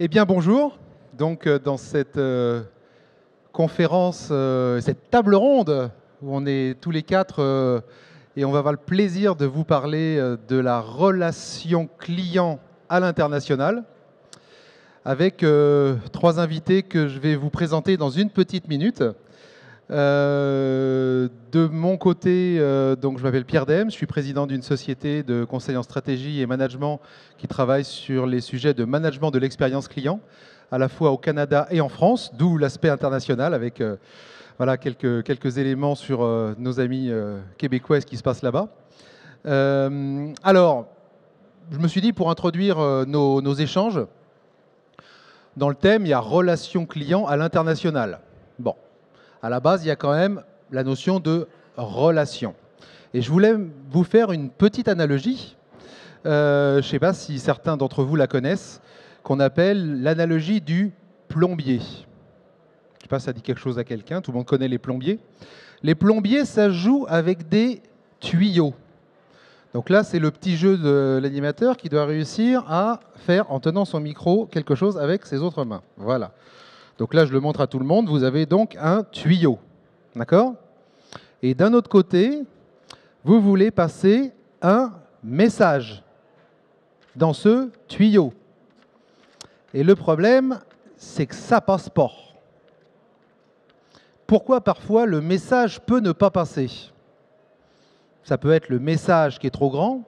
Eh bien, bonjour. Donc, dans cette conférence, cette table ronde, où on est tous les quatre, et on va avoir le plaisir de vous parler de la relation client à l'international, avec trois invités que je vais vous présenter dans une petite minute. De mon côté, donc je m'appelle Pierre Dem, je suis président d'une société de conseil en stratégie et management qui travaille sur les sujets de management de l'expérience client, à la fois au Canada et en France, d'où l'aspect international avec voilà, quelques éléments sur nos amis québécois et ce qui se passe là-bas. Alors, je me suis dit pour introduire nos échanges, dans le thème, il y a relation client à l'international. Bon. À la base, il y a quand même la notion de relation. Et je voulais vous faire une petite analogie, je ne sais pas si certains d'entre vous la connaissent, qu'on appelle l'analogie du plombier. Je ne sais pas si ça dit quelque chose à quelqu'un, tout le monde connaît les plombiers. Les plombiers, ça joue avec des tuyaux. Donc là, c'est le petit jeu de l'animateur qui doit réussir à faire, en tenant son micro, quelque chose avec ses autres mains. Voilà. Donc là, je le montre à tout le monde. Vous avez donc un tuyau. D'accord ? Et d'un autre côté, vous voulez passer un message dans ce tuyau. Et le problème, c'est que ça passe pas. Pourquoi parfois le message peut ne pas passer ? Ça peut être le message qui est trop grand,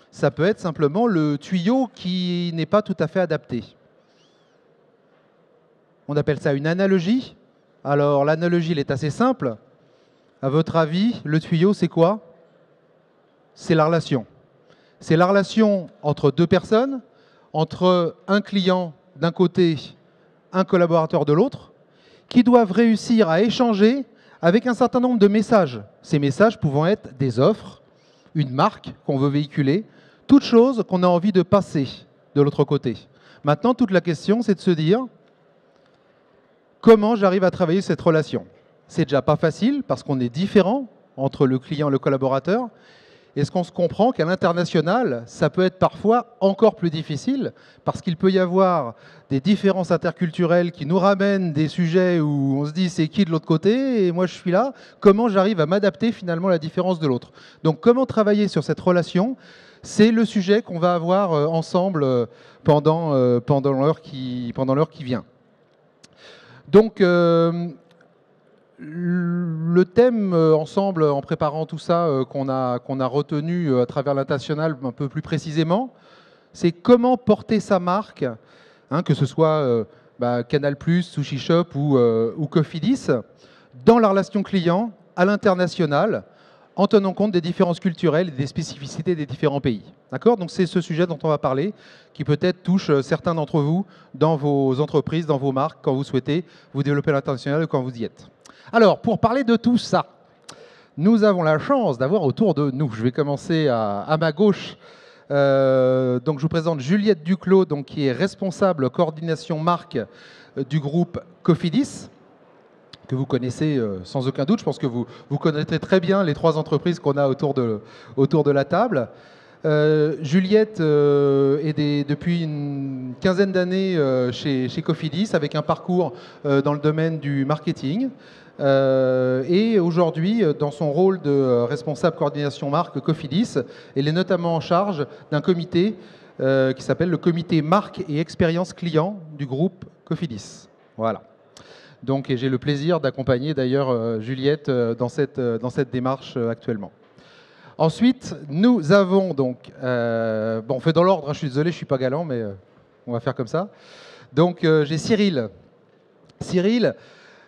ça peut être simplement le tuyau qui n'est pas tout à fait adapté. On appelle ça une analogie. Alors l'analogie, elle est assez simple. À votre avis, le tuyau, c'est quoi ? C'est la relation. C'est la relation entre deux personnes, entre un client d'un côté, un collaborateur de l'autre, qui doivent réussir à échanger avec un certain nombre de messages. Ces messages pouvant être des offres, une marque qu'on veut véhiculer, toute chose qu'on a envie de passer de l'autre côté. Maintenant, toute la question, c'est de se dire comment j'arrive à travailler cette relation. C'est déjà pas facile parce qu'on est différent entre le client et le collaborateur. Est-ce qu'on se comprend qu'à l'international, ça peut être parfois encore plus difficile parce qu'il peut y avoir des différences interculturelles qui nous ramènent des sujets où on se dit c'est qui de l'autre côté et moi je suis là. Comment j'arrive à m'adapter finalement à la différence de l'autre ? Donc comment travailler sur cette relation ? C'est le sujet qu'on va avoir ensemble pendant l'heure qui vient. Donc le thème ensemble, en préparant tout ça, qu'on a retenu à travers l'international un peu plus précisément, c'est comment porter sa marque, hein, que ce soit Canal+, Sushi Shop ou Cofidis, dans la relation client à l'international, en tenant compte des différences culturelles et des spécificités des différents pays. D'accord ? Donc c'est ce sujet dont on va parler, qui peut-être touche certains d'entre vous dans vos entreprises, dans vos marques, quand vous souhaitez vous développer à l'international ou quand vous y êtes. Alors, pour parler de tout ça, nous avons la chance d'avoir autour de nous, je vais commencer à ma gauche, donc je vous présente Juliette Duclos, donc, qui est responsable coordination marque du groupe Cofidis, que vous connaissez sans aucun doute. Je pense que vous connaîtrez très bien les trois entreprises qu'on a autour de la table. Juliette est depuis une quinzaine d'années chez Cofidis, avec un parcours dans le domaine du marketing. Et aujourd'hui, dans son rôle de responsable coordination marque Cofidis, elle est notamment en charge d'un comité qui s'appelle le comité marque et expérience client du groupe Cofidis. Voilà. Donc, et j'ai le plaisir d'accompagner d'ailleurs Juliette dans cette démarche actuellement. Ensuite, nous avons donc, on fait dans l'ordre, hein, je suis désolé, je ne suis pas galant, mais on va faire comme ça. Donc j'ai Cyril. Cyril,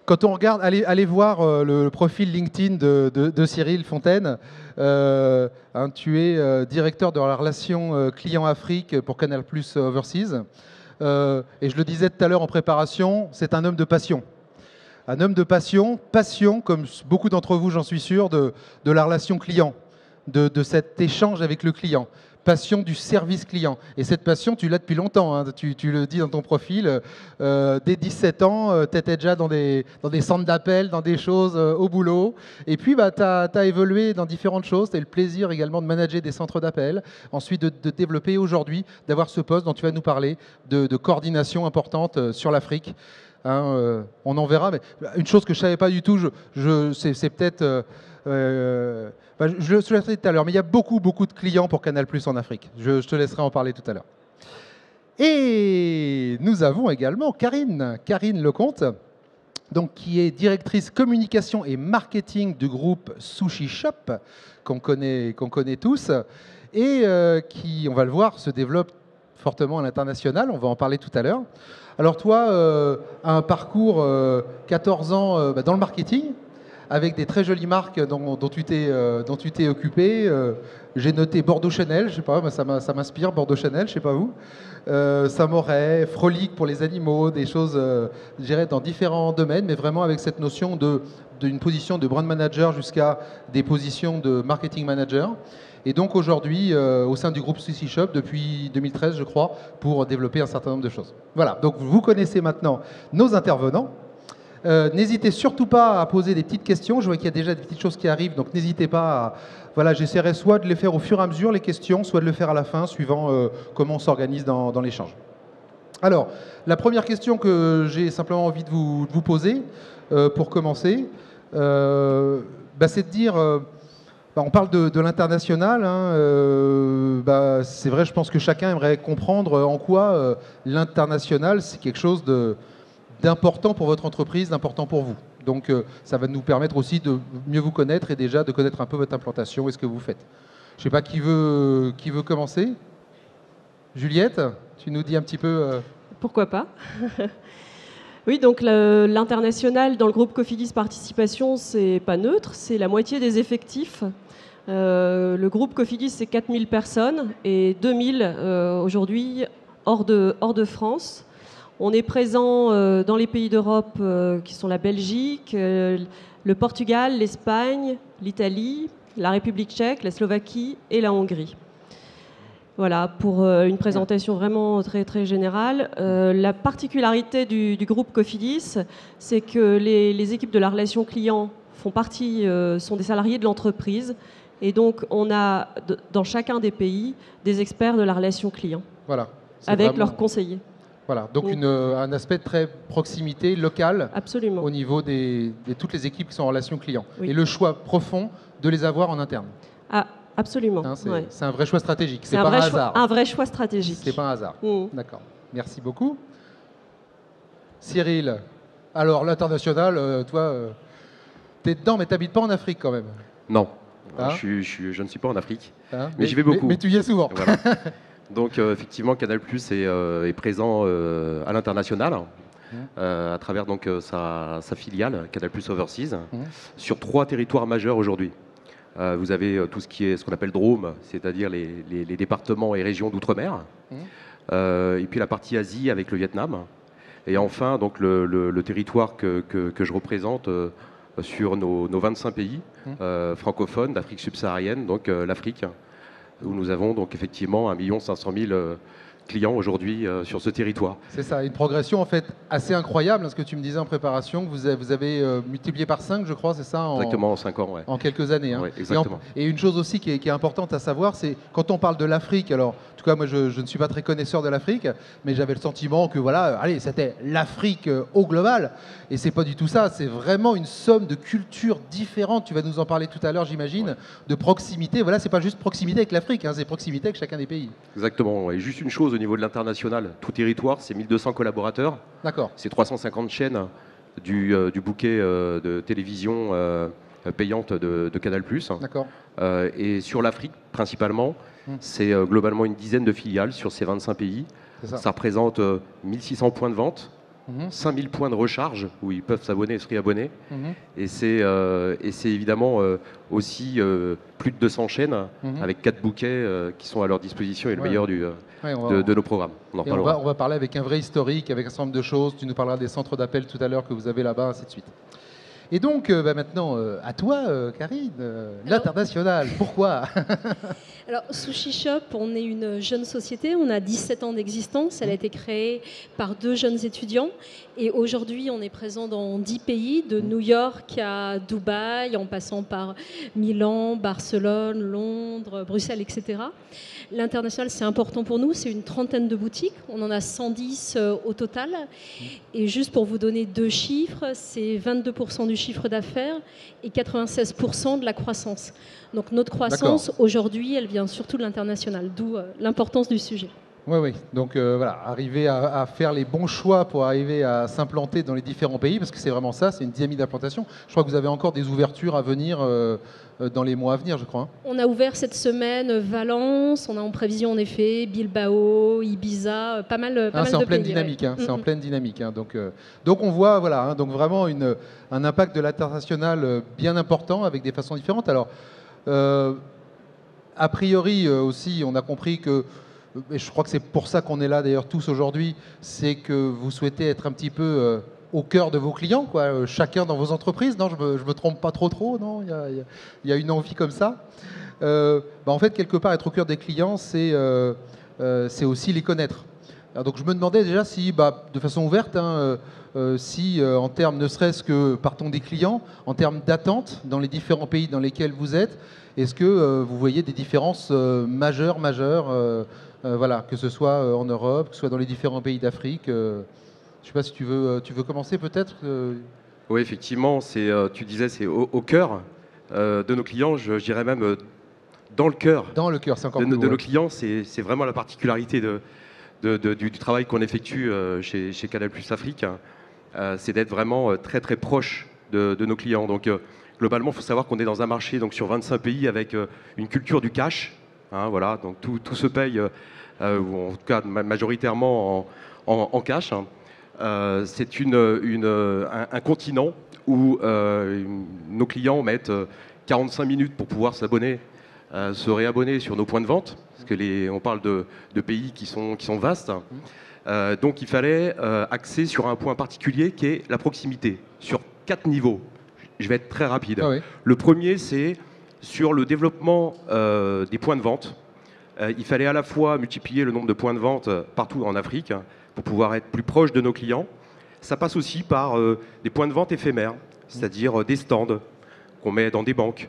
quand on regarde, allez voir le profil LinkedIn de Cyril Fontaine. Hein, tu es directeur de la relation client Afrique pour Canal+ Overseas. Et je le disais tout à l'heure en préparation, c'est un homme de passion. Un homme de passion, comme beaucoup d'entre vous, j'en suis sûr, de la relation client, de cet échange avec le client. passion du service client. Et cette passion, tu l'as depuis longtemps, hein. Tu le dis dans ton profil. Dès 17 ans, tu étais déjà dans des centres d'appel, dans des choses au boulot. Et puis, bah, tu as évolué dans différentes choses. Tu as eu le plaisir également de manager des centres d'appel. Ensuite, de développer aujourd'hui, d'avoir ce poste dont tu vas nous parler, de coordination importante sur l'Afrique. Hein, on en verra. Mais une chose que je ne savais pas du tout, c'est peut-être... je le laisserai tout à l'heure, mais il y a beaucoup de clients pour Canal+ en Afrique. Je te laisserai en parler tout à l'heure. Et nous avons également Karine Lecomte, donc, qui est directrice communication et marketing du groupe Sushi Shop, qu'on connaît tous, et qui, on va le voir, se développe fortement à l'international. On va en parler tout à l'heure. Alors toi, un parcours 14 ans dans le marketing, avec des très jolies marques dont tu t'es occupé. J'ai noté Bordeaux-Chanel, je sais pas, ça m'inspire, Bordeaux-Chanel, je sais pas vous. Samoret, Frolic pour les animaux, des choses, je dirais, dans différents domaines, mais vraiment avec cette notion d'une position de brand manager jusqu'à des positions de marketing manager. Et donc aujourd'hui, au sein du groupe Sushi Shop, depuis 2013, je crois, pour développer un certain nombre de choses. Voilà, donc vous connaissez maintenant nos intervenants. N'hésitez surtout pas à poser des petites questions. Je vois qu'il y a déjà des petites choses qui arrivent, donc n'hésitez pas à... Voilà, j'essaierai soit de les faire au fur et à mesure, les questions, soit de le faire à la fin, suivant comment on s'organise dans l'échange. Alors, la première question que j'ai simplement envie de vous poser, pour commencer, c'est de dire... on parle de l'international. Hein, c'est vrai, je pense que chacun aimerait comprendre en quoi l'international, c'est quelque chose d'important pour votre entreprise, d'important pour vous. Donc ça va nous permettre aussi de mieux vous connaître et déjà de connaître un peu votre implantation et ce que vous faites. Je ne sais pas qui veut commencer. Juliette, tu nous dis un petit peu... Pourquoi pas. Oui, donc l'international dans le groupe Cofidis Participation, c'est pas neutre, c'est la moitié des effectifs. Le groupe Cofidis, c'est 4000 personnes et 2000 aujourd'hui hors de France. On est présent dans les pays d'Europe qui sont la Belgique, le Portugal, l'Espagne, l'Italie, la République tchèque, la Slovaquie et la Hongrie. Voilà, pour une présentation vraiment très, très générale. La particularité du groupe Cofidis, c'est que les équipes de la relation client sont des salariés de l'entreprise. Et donc, on a dans chacun des pays des experts de la relation client. Voilà, avec leurs conseillers. Voilà, donc un aspect de très proximité locale. Absolument. Au niveau de toutes les équipes qui sont en relation client. Oui. Et le choix profond de les avoir en interne. Ah, absolument. Hein, c'est un vrai choix stratégique, c'est pas un hasard. Un vrai choix stratégique. C'est pas un hasard. D'accord, merci beaucoup. Cyril, alors l'international, toi, t'es dedans, mais t'habites pas en Afrique quand même. Non, hein je ne suis pas en Afrique, mais j'y vais beaucoup. Mais tu y es souvent. Voilà. Donc effectivement, Canal+ est présent à l'international, à travers donc, sa filiale, Canal+ Overseas, sur 3 territoires majeurs aujourd'hui. Vous avez tout ce qu'on appelle Drôme, c'est-à-dire les départements et régions d'outre-mer, et puis la partie Asie avec le Vietnam, et enfin donc, le territoire que je représente sur nos 25 pays francophones d'Afrique subsaharienne, donc l'Afrique, où nous avons donc effectivement 1 500 000 clients aujourd'hui sur ce territoire. C'est ça, une progression en fait assez incroyable, hein, ce que tu me disais en préparation, que vous avez multiplié par 5, je crois, c'est ça Exactement, en 5 ans, ouais. En quelques années. Hein. Ouais, exactement. Et une chose aussi qui est importante à savoir, c'est quand on parle de l'Afrique, alors en tout cas moi je ne suis pas très connaisseur de l'Afrique, mais j'avais le sentiment que voilà, allez, c'était l'Afrique au global, et c'est pas du tout ça, c'est vraiment une somme de cultures différentes, tu vas nous en parler tout à l'heure j'imagine, de proximité, voilà, c'est pas juste proximité avec l'Afrique, hein, c'est proximité avec chacun des pays. Exactement, et juste une chose au niveau de l'international, tout territoire, c'est 1200 collaborateurs. D'accord. C'est 350 chaînes du bouquet de télévision payante de Canal+. D'accord. Et sur l'Afrique, principalement, c'est globalement une dizaine de filiales sur ces 25 pays. Ça représente 1600 points de vente, 5000 points de recharge où ils peuvent s'abonner et se réabonner. Et c'est évidemment aussi plus de 200 chaînes avec 4 bouquets qui sont à leur disposition et le meilleur de nos programmes. On va parler avec un vrai historique, avec un certain nombre de choses. Tu nous parleras des centres d'appel tout à l'heure que vous avez là-bas, ainsi de suite. Et donc, maintenant, à toi, Karine, l'international, pourquoi? Alors, Sushi Shop, on est une jeune société, on a 17 ans d'existence, elle a été créée par 2 jeunes étudiants et aujourd'hui on est présent dans 10 pays, de New York à Dubaï, en passant par Milan, Barcelone, Londres, Bruxelles, etc. L'international, c'est important pour nous, c'est une trentaine de boutiques, on en a 110 au total. Et juste pour vous donner 2 chiffres, c'est 22% du chiffre d'affaires et 96% de la croissance. Donc notre croissance, aujourd'hui, elle vient surtout de l'international, d'où l'importance du sujet. Oui, oui. Donc voilà, arriver à faire les bons choix pour arriver à s'implanter dans les différents pays, parce que c'est vraiment ça, c'est une dynamique d'implantation. Je crois que vous avez encore des ouvertures à venir dans les mois à venir, je crois. Hein. On a ouvert cette semaine Valence, on a en prévision en effet Bilbao, Ibiza, pas mal de pays. C'est en pleine dynamique, hein, c'est en pleine dynamique. Hein, donc on voit, voilà, hein, donc vraiment un impact de l'international bien important avec des façons différentes. Alors, a priori aussi, on a compris que, et je crois que c'est pour ça qu'on est là d'ailleurs tous aujourd'hui, c'est que vous souhaitez être un petit peu au cœur de vos clients, quoi, chacun dans vos entreprises. Non, je me trompe pas trop, non, il y a une envie comme ça. En fait, quelque part, être au cœur des clients, c'est aussi les connaître. Alors, donc je me demandais déjà si, de façon ouverte, hein, si en termes, ne serait-ce que partons des clients, en termes d'attente dans les différents pays dans lesquels vous êtes, est-ce que vous voyez des différences majeures, voilà, que ce soit en Europe, que ce soit dans les différents pays d'Afrique je ne sais pas si tu veux commencer peut-être Oui, effectivement, tu disais c'est au cœur de nos clients, je dirais même dans le cœur. Dans le cœur, c'est encore plus de nos clients, c'est vraiment la particularité du travail qu'on effectue chez Canal+ Afrique, c'est d'être vraiment très très proche de nos clients. Donc globalement, il faut savoir qu'on est dans un marché donc, sur 25 pays avec une culture du cash. Hein, voilà, donc tout se paye, ou en tout cas majoritairement en cash. Hein. C'est un continent où nos clients mettent 45 minutes pour pouvoir s'abonner, se réabonner sur nos points de vente, parce que on parle de pays qui sont vastes. Donc il fallait axer sur un point particulier qui est la proximité, sur 4 niveaux. Je vais être très rapide. Ah oui. Le premier, c'est sur le développement des points de vente. Il fallait à la fois multiplier le nombre de points de vente partout en Afrique pour pouvoir être plus proche de nos clients. Ça passe aussi par des points de vente éphémères, c'est-à-dire des stands qu'on met dans des banques,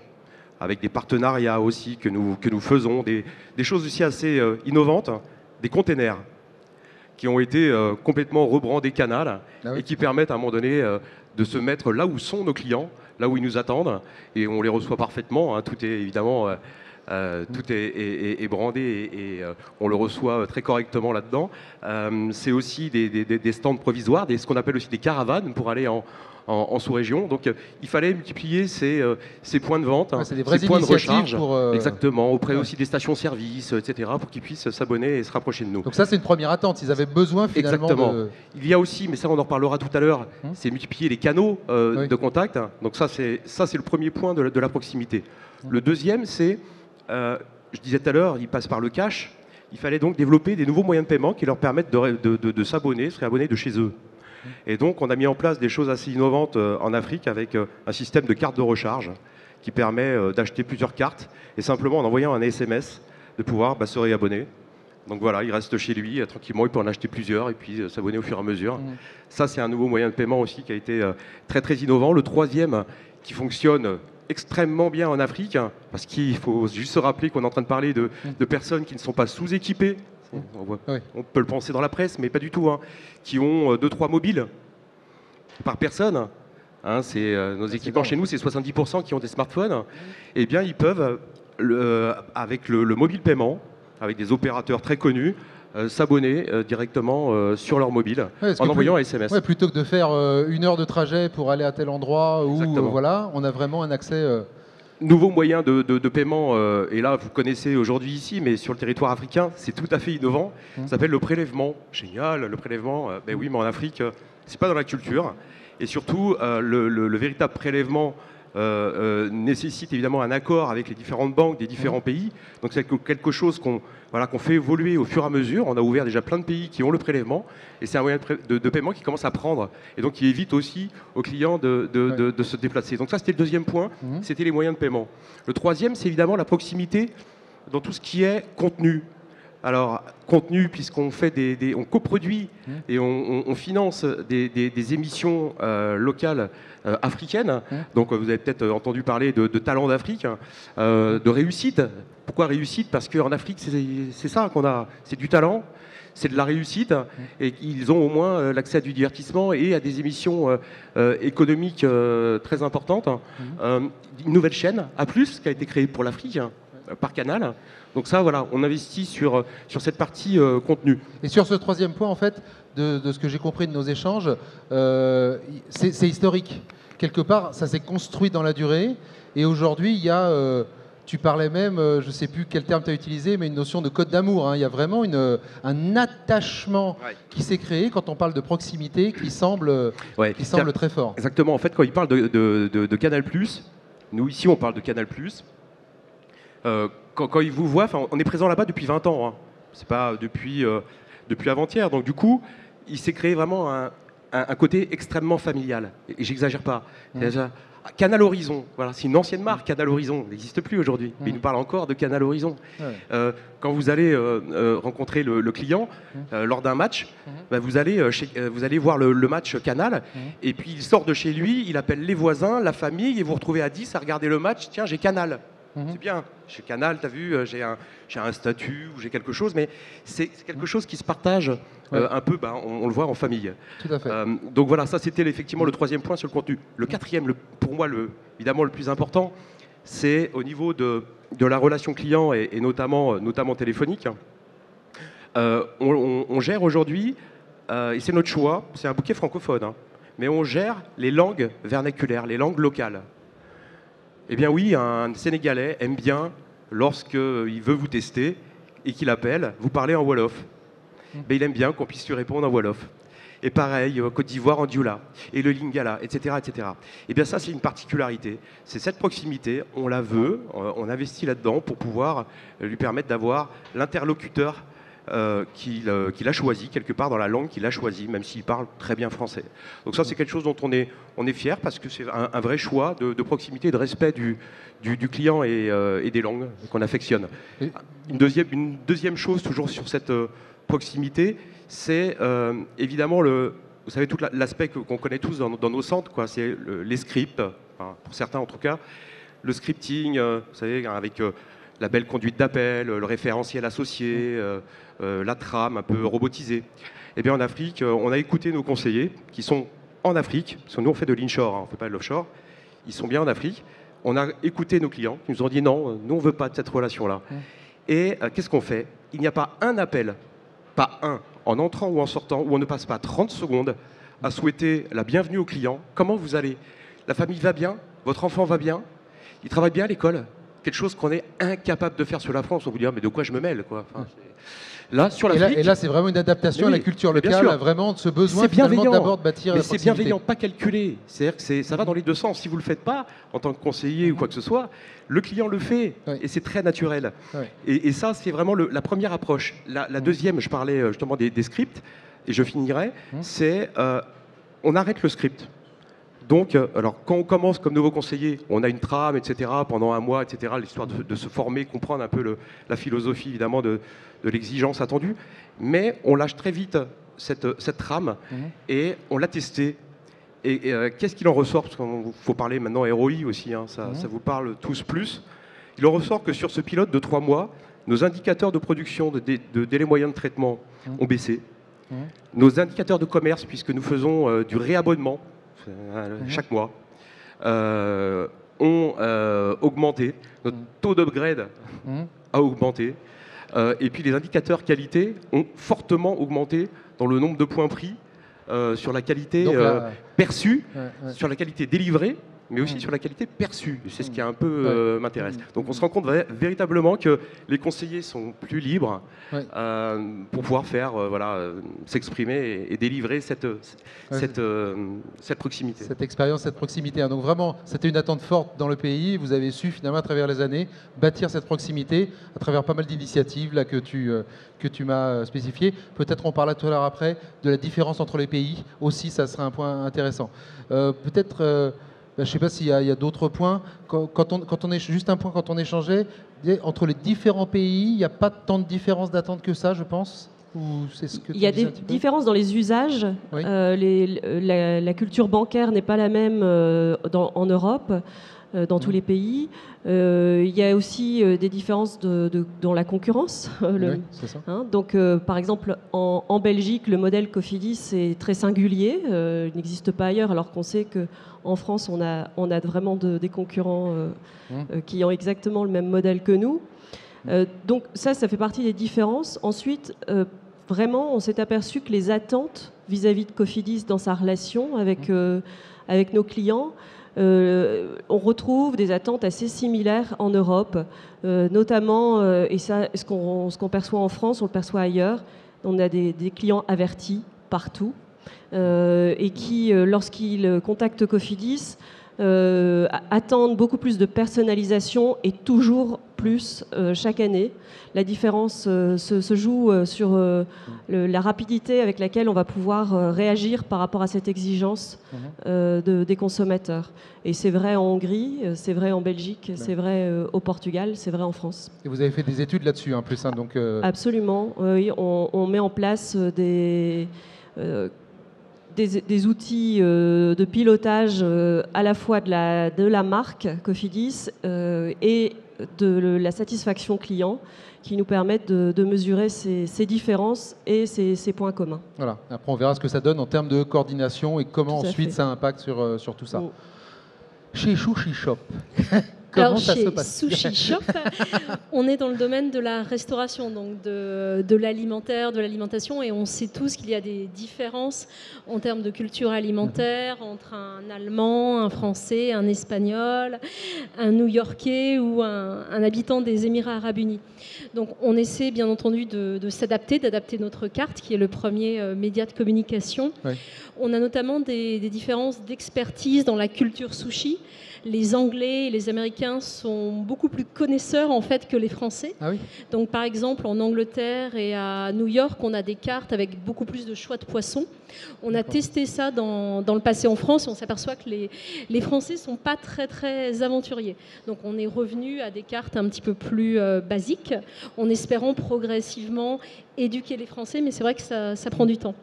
avec des partenariats aussi que nous faisons, des choses aussi assez innovantes, des containers qui ont été complètement rebrandés Canal et qui permettent à un moment donné de se mettre là où sont nos clients, là où ils nous attendent, et on les reçoit parfaitement. Hein, tout est évidemment tout est brandé et on le reçoit très correctement là-dedans. C'est aussi des stands provisoires, ce qu'on appelle aussi des caravanes pour aller en sous-région. Donc il fallait multiplier ces points de vente, c'est des vraies ces points de recharge, pour, exactement, auprès aussi des stations-service, etc., pour qu'ils puissent s'abonner et se rapprocher de nous. Donc ça, c'est une première attente. Ils avaient besoin finalement Exactement. Il y a aussi, mais ça on en reparlera tout à l'heure, c'est multiplier les canaux de contact. Donc ça c'est le premier point de la proximité. Le deuxième, c'est, je disais tout à l'heure, ils passent par le cash. Il fallait donc développer des nouveaux moyens de paiement qui leur permettent de s'abonner, se réabonner de chez eux. Et donc, on a mis en place des choses assez innovantes en Afrique avec un système de carte de recharge qui permet d'acheter plusieurs cartes et simplement en envoyant un SMS de pouvoir se réabonner. Donc voilà, il reste chez lui, tranquillement, il peut en acheter plusieurs et puis s'abonner au fur et à mesure. Ça, c'est un nouveau moyen de paiement aussi qui a été très très innovant. Le troisième, qui fonctionne extrêmement bien en Afrique, parce qu'il faut juste se rappeler qu'on est en train de parler de personnes qui ne sont pas sous-équipées. On peut le penser dans la presse, mais pas du tout, hein, qui ont 2-3 mobiles par personne. Hein, nos équipements chez nous, c'est 70% qui ont des smartphones. Eh bien, ils peuvent, avec le mobile paiement, avec des opérateurs très connus, s'abonner directement sur leur mobile en envoyant un SMS. Ouais, plutôt que de faire 1 heure de trajet pour aller à tel endroit où voilà, on a vraiment un accès. Nouveau moyen de paiement, et là vous connaissez aujourd'hui ici, mais sur le territoire africain, c'est tout à fait innovant. Ça s'appelle le prélèvement. Génial, le prélèvement. Ben oui, mais en Afrique, c'est pas dans la culture. Et surtout, le véritable prélèvement nécessite évidemment un accord avec les différentes banques des différents pays. Donc c'est quelque chose qu'on voilà, qu'on fait évoluer au fur et à mesure. On a ouvert déjà plein de pays qui ont le prélèvement et c'est un moyen de paiement qui commence à prendre et donc qui évite aussi aux clients de se déplacer. Donc ça, c'était le deuxième point, c'était les moyens de paiement. Le troisième, c'est évidemment la proximité dans tout ce qui est contenu. Alors, contenu, puisqu'on fait on coproduit et on finance des émissions locales africaines. Donc, vous avez peut-être entendu parler de talents d'Afrique, de réussite. Pourquoi réussite? Parce qu'en Afrique, c'est ça qu'on a. C'est du talent, c'est de la réussite, et ils ont au moins l'accès à du divertissement et à des émissions économiques très importantes. Une nouvelle chaîne, A+, qui a été créée pour l'Afrique, par Canal. Donc ça, voilà, on investit sur cette partie contenu. Et sur ce troisième point, en fait, de ce que j'ai compris de nos échanges, c'est historique. Quelque part, ça s'est construit dans la durée. Et aujourd'hui, il y a, tu parlais même, je ne sais plus quel terme tu as utilisé, mais une notion de code d'amour. Hein. Il y a vraiment un attachement qui s'est créé quand on parle de proximité qui semble très fort. Exactement. En fait, quand il parle de Canal+, nous ici, on parle de Canal+. Quand ils vous voient, on est présent là-bas depuis 20 ans, hein. C'est pas depuis avant-hier. Donc du coup, il s'est créé vraiment un côté extrêmement familial. Et j'exagère pas. Canal Horizon, voilà, c'est une ancienne marque, Canal Horizon, n'existe plus aujourd'hui, mais il nous parle encore de Canal Horizon. Quand vous allez rencontrer le client lors d'un match, vous allez voir le match Canal, et puis il sort de chez lui, il appelle les voisins, la famille, et vous retrouvez à 10 à regarder le match. Tiens, j'ai Canal. C'est bien, chez Canal, tu as vu, j'ai un statut ou j'ai quelque chose, mais c'est quelque chose qui se partage un peu, on le voit en famille. Tout à fait. Donc voilà, ça c'était effectivement le troisième point sur le contenu. Le quatrième, pour moi, évidemment le plus important, c'est au niveau de la relation client et notamment téléphonique. On gère aujourd'hui, et c'est notre choix, c'est un bouquet francophone, hein, mais on gère les langues vernaculaires, les langues locales. Eh bien oui, un Sénégalais aime bien, lorsqu'il veut vous tester et qu'il appelle, vous parlez en Wolof. Mais il aime bien qu'on puisse lui répondre en Wolof. Et pareil, Côte d'Ivoire en Dioula, et le Lingala, etc. etc. Eh bien ça, c'est une particularité. C'est cette proximité, on la veut, on investit là-dedans pour pouvoir lui permettre d'avoir l'interlocuteur qu'il a choisi, quelque part dans la langue qu'il a choisi, même s'il parle très bien français. Donc ça, c'est quelque chose dont on est fier, parce que c'est un vrai choix de proximité et de respect du client et des langues qu'on affectionne. Une deuxième chose, toujours sur cette proximité, c'est évidemment vous savez, tout l'aspect qu'on connaît tous dans nos centres, quoi. C'est les scripts, enfin, pour certains en tout cas, le scripting, vous savez, avec la belle conduite d'appel, le référentiel associé, la trame un peu robotisée. Eh bien en Afrique, on a écouté nos conseillers qui sont en Afrique, parce que nous on fait de l'inshore, hein, on ne fait pas de l'offshore, ils sont bien en Afrique. On a écouté nos clients qui nous ont dit non, nous on ne veut pas de cette relation-là. Et qu'est-ce qu'on fait? Il n'y a pas un appel, pas un, en entrant ou en sortant, où on ne passe pas 30 secondes à souhaiter la bienvenue au client. Comment vous allez? La famille va bien? Votre enfant va bien? Il travaille bien à l'école? Quelque chose qu'on est incapable de faire sur la France. On vous dit, mais de quoi je me mêle, quoi. Enfin, là, sur l'Afrique, et là, c'est vraiment une adaptation à la culture locale, vraiment de ce besoin finalement d'abord de bâtir la proximité. C'est bienveillant, pas calculé. C'est-à-dire que ça va dans les deux sens. Si vous ne le faites pas, en tant que conseiller ou quoi que ce soit, le client le fait, et c'est très naturel. Et ça, c'est vraiment la première approche. La deuxième, je parlais justement des scripts, et je finirai, c'est on arrête le script. Donc, alors, quand on commence comme nouveau conseiller, on a une trame, etc., pendant un mois, etc., l'histoire de se former, comprendre un peu la philosophie, évidemment, de l'exigence attendue. Mais on lâche très vite cette trame et on l'a testée. Et qu'est-ce qu'il en ressort? Parce qu'il faut parler maintenant ROI aussi, hein, ça vous parle tous plus. Il en ressort que sur ce pilote de 3 mois, nos indicateurs de production de délai moyen de traitement ont baissé. Nos indicateurs de commerce, puisque nous faisons du réabonnement, chaque mois, ont augmenté, notre taux d'upgrade a augmenté, et puis les indicateurs qualité ont fortement augmenté dans le nombre de points pris sur la qualité perçue, sur la qualité délivrée, mais aussi sur la qualité perçue. C'est ce qui un peu m'intéresse. Donc on se rend compte véritablement que les conseillers sont plus libres pour pouvoir faire, s'exprimer et délivrer cette proximité. Cette expérience, cette proximité. Donc vraiment, c'était une attente forte dans le pays. Vous avez su finalement à travers les années bâtir cette proximité à travers pas mal d'initiatives là que tu m'as spécifiées. Peut-être on parlera tout à l'heure après de la différence entre les pays. Aussi, ça serait un point intéressant. Peut-être, je ne sais pas s'il y a d'autres points. Quand on est juste un point, quand on échangeait, entre les différents pays, il n'y a pas tant de différence d'attente que ça, je pense. Ou c'est ce que il y a des différences dans les usages. Oui. La culture bancaire n'est pas la même en Europe, dans tous les pays. Il y a aussi des différences dans la concurrence. Oui, c'est ça. Donc, par exemple, en Belgique, le modèle Cofidis est très singulier. Il n'existe pas ailleurs, alors qu'on sait qu'en France, on a vraiment des concurrents qui ont exactement le même modèle que nous. Donc ça fait partie des différences. Ensuite, vraiment, on s'est aperçu que les attentes vis-à-vis de Cofidis dans sa relation avec nos clients, on retrouve des attentes assez similaires en Europe, notamment, et ça, ce qu'on perçoit en France, on le perçoit ailleurs, on a des clients avertis partout, et qui, lorsqu'ils contactent Cofidis, attendent beaucoup plus de personnalisation et toujours plus chaque année. La différence se joue sur la rapidité avec laquelle on va pouvoir réagir par rapport à cette exigence des consommateurs. Et c'est vrai en Hongrie, c'est vrai en Belgique, c'est vrai au Portugal, c'est vrai en France. Et vous avez fait des études là-dessus, en plus. Donc, Absolument. Oui, on met en place des outils de pilotage à la fois de la marque Cofidis et de la satisfaction client qui nous permettent de mesurer ces différences et ces points communs. Voilà. Après, on verra ce que ça donne en termes de coordination et comment ensuite fait. ça impacte sur tout ça. Mm. Chez Sushi Shop, comment ça se passe? Chez Sushi Shop, on est dans le domaine de la restauration, donc de l'alimentaire, de l'alimentation, et on sait tous qu'il y a des différences en termes de culture alimentaire entre un Allemand, un Français, un Espagnol, un New-Yorkais ou un habitant des Émirats Arabes Unis. Donc on essaie bien entendu de s'adapter, d'adapter notre carte, qui est le premier média de communication. Oui. On a notamment des différences d'expertise dans la culture sushi. Les Anglais et les Américains sont beaucoup plus connaisseurs en fait que les Français. Ah oui. Donc par exemple en Angleterre et à New York, on a des cartes avec beaucoup plus de choix de poissons. On a testé ça dans le passé en France et on s'aperçoit que les Français sont pas très très aventuriers. Donc on est revenu à des cartes un petit peu plus basiques, en espérant progressivement éduquer les Français, mais c'est vrai que ça prend du temps.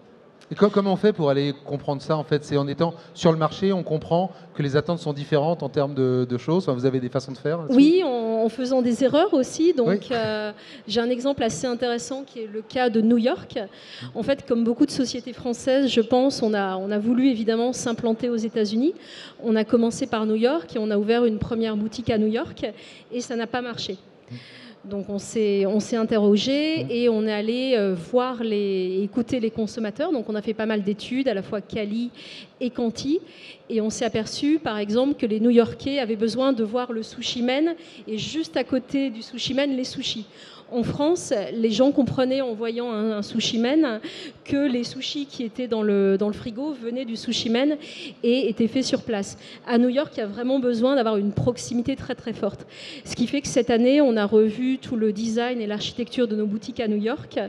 Et comment on fait pour aller comprendre ça en fait? C'est en étant sur le marché, on comprend que les attentes sont différentes en termes de choses. Enfin, vous avez des façons de faire là-dessus? Oui, en faisant des erreurs aussi. Donc, j'ai un exemple assez intéressant qui est le cas de New York. En fait, comme beaucoup de sociétés françaises, je pense, on a voulu évidemment s'implanter aux États-Unis. On a commencé par New York et on a ouvert une première boutique à New York et ça n'a pas marché. Donc on s'est interrogé et on est allé écouter les consommateurs. Donc on a fait pas mal d'études, à la fois Quali et Quanti, et on s'est aperçu par exemple que les New-Yorkais avaient besoin de voir le sushi men et juste à côté du sushi men les sushis. En France, les gens comprenaient en voyant un sushi men que les sushis qui étaient dans le frigo venaient du sushi men et étaient faits sur place. À New York, il y a vraiment besoin d'avoir une proximité très très forte. Ce qui fait que cette année, on a revu tout le design et l'architecture de nos boutiques à New York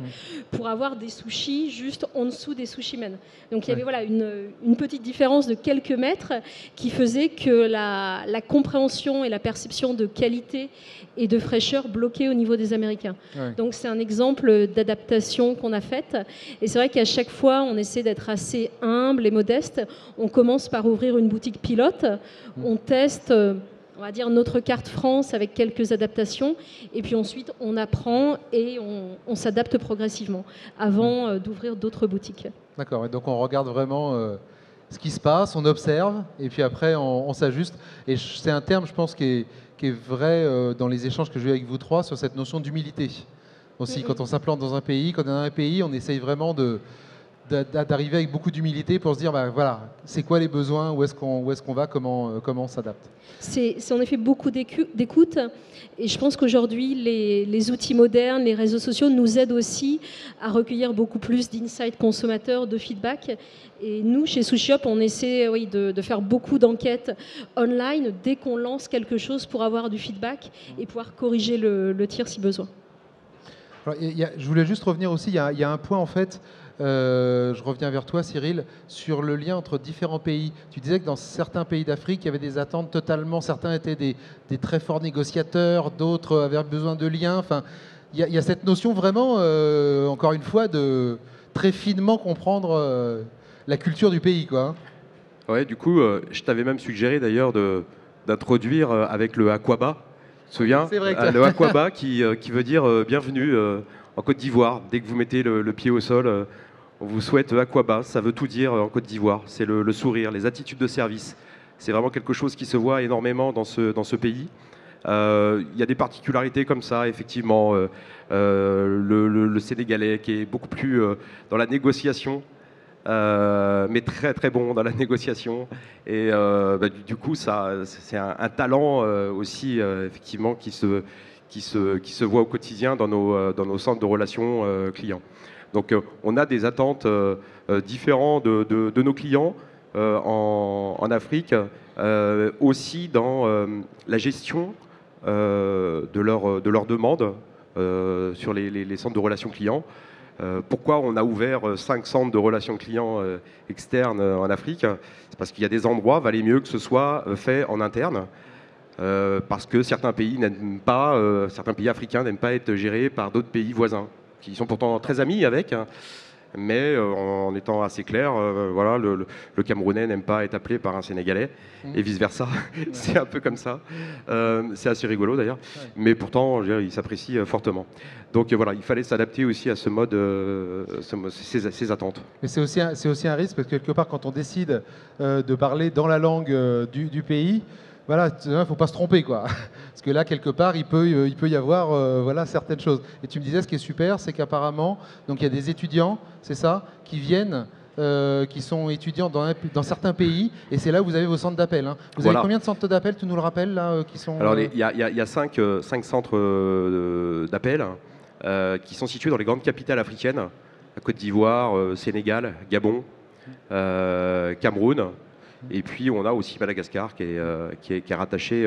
pour avoir des sushis juste en dessous des sushi men. Donc il y avait une petite différence de quelques mètres qui faisait que la compréhension et la perception de qualité et de fraîcheur bloquaient au niveau des Américains. Ouais. Donc c'est un exemple d'adaptation qu'on a faite. Et c'est vrai qu'à chaque fois, on essaie d'être assez humble et modeste. On commence par ouvrir une boutique pilote. On teste, on va dire, notre carte France avec quelques adaptations. Et puis ensuite, on apprend et on s'adapte progressivement avant d'ouvrir d'autres boutiques. D'accord. Et donc on regarde vraiment ce qui se passe, on observe et puis après on s'ajuste. Et c'est un terme, je pense, qui est vrai dans les échanges que j'ai eu avec vous trois sur cette notion d'humilité. Aussi, quand on s'implante dans un pays, quand on est dans un pays, on essaye vraiment d'arriver avec beaucoup d'humilité pour se dire, bah, voilà, c'est quoi les besoins, où est-ce qu'on va, comment on s'adapte. C'est en effet beaucoup d'écoute. Et je pense qu'aujourd'hui, les outils modernes, les réseaux sociaux nous aident aussi à recueillir beaucoup plus d'insights consommateurs, de feedback. Et nous, chez Sushi Shop, on essaie de faire beaucoup d'enquêtes online dès qu'on lance quelque chose pour avoir du feedback et pouvoir corriger le tir si besoin. Alors, je voulais juste revenir aussi, il y a un point en fait, je reviens vers toi Cyril, sur le lien entre différents pays. Tu disais que dans certains pays d'Afrique, il y avait des attentes totalement, certains étaient des très forts négociateurs, d'autres avaient besoin de liens. Enfin, il y a cette notion vraiment, encore une fois, de très finement comprendre la culture du pays, quoi. Ouais, du coup, je t'avais même suggéré d'ailleurs d'introduire avec le Akwaba. Tu te souviens? C'est vrai que le Akwaba qui veut dire bienvenue en Côte d'Ivoire. Dès que vous mettez le pied au sol, on vous souhaite Akwaba. Ça veut tout dire en Côte d'Ivoire. C'est le sourire, les attitudes de service. C'est vraiment quelque chose qui se voit énormément dans ce pays. Il y a des particularités comme ça, effectivement. Le Sénégalais qui est beaucoup plus dans la négociation. Mais très très bon dans la négociation et du coup c'est un talent aussi effectivement qui se voit au quotidien dans nos centres de relations clients. Donc on a des attentes différentes de nos clients en Afrique, aussi dans la gestion de leurs demandes sur les centres de relations clients. Pourquoi on a ouvert 5 centres de relations clients externes en Afrique? C'est parce qu'il y a des endroits, valait mieux que ce soit fait en interne, parce que certains pays africains n'aiment pas être gérés par d'autres pays voisins, qui sont pourtant très amis avec, mais en étant assez clair, voilà, le Camerounais n'aime pas être appelé par un Sénégalais, et vice-versa. C'est un peu comme ça. C'est assez rigolo d'ailleurs, mais pourtant, je veux dire, il s'apprécie fortement. Donc voilà, il fallait s'adapter aussi à ce mode, ces attentes. Mais c'est aussi un risque, parce que quelque part, quand on décide de parler dans la langue du pays, voilà, il ne faut pas se tromper, quoi. Parce que là, quelque part, il peut y avoir voilà, certaines choses. Et tu me disais, ce qui est super, c'est qu'apparemment, donc il y a des étudiants, c'est ça, qui viennent, qui sont étudiants dans certains pays, et c'est là où vous avez vos centres d'appel. Hein. Vous avez combien de centres d'appel, tu nous le rappelles, là, qui sont... Alors, il y a 5 centres d'appel qui sont situés dans les grandes capitales africaines, la Côte d'Ivoire, Sénégal, Gabon, Cameroun. Et puis on a aussi Madagascar qui est rattaché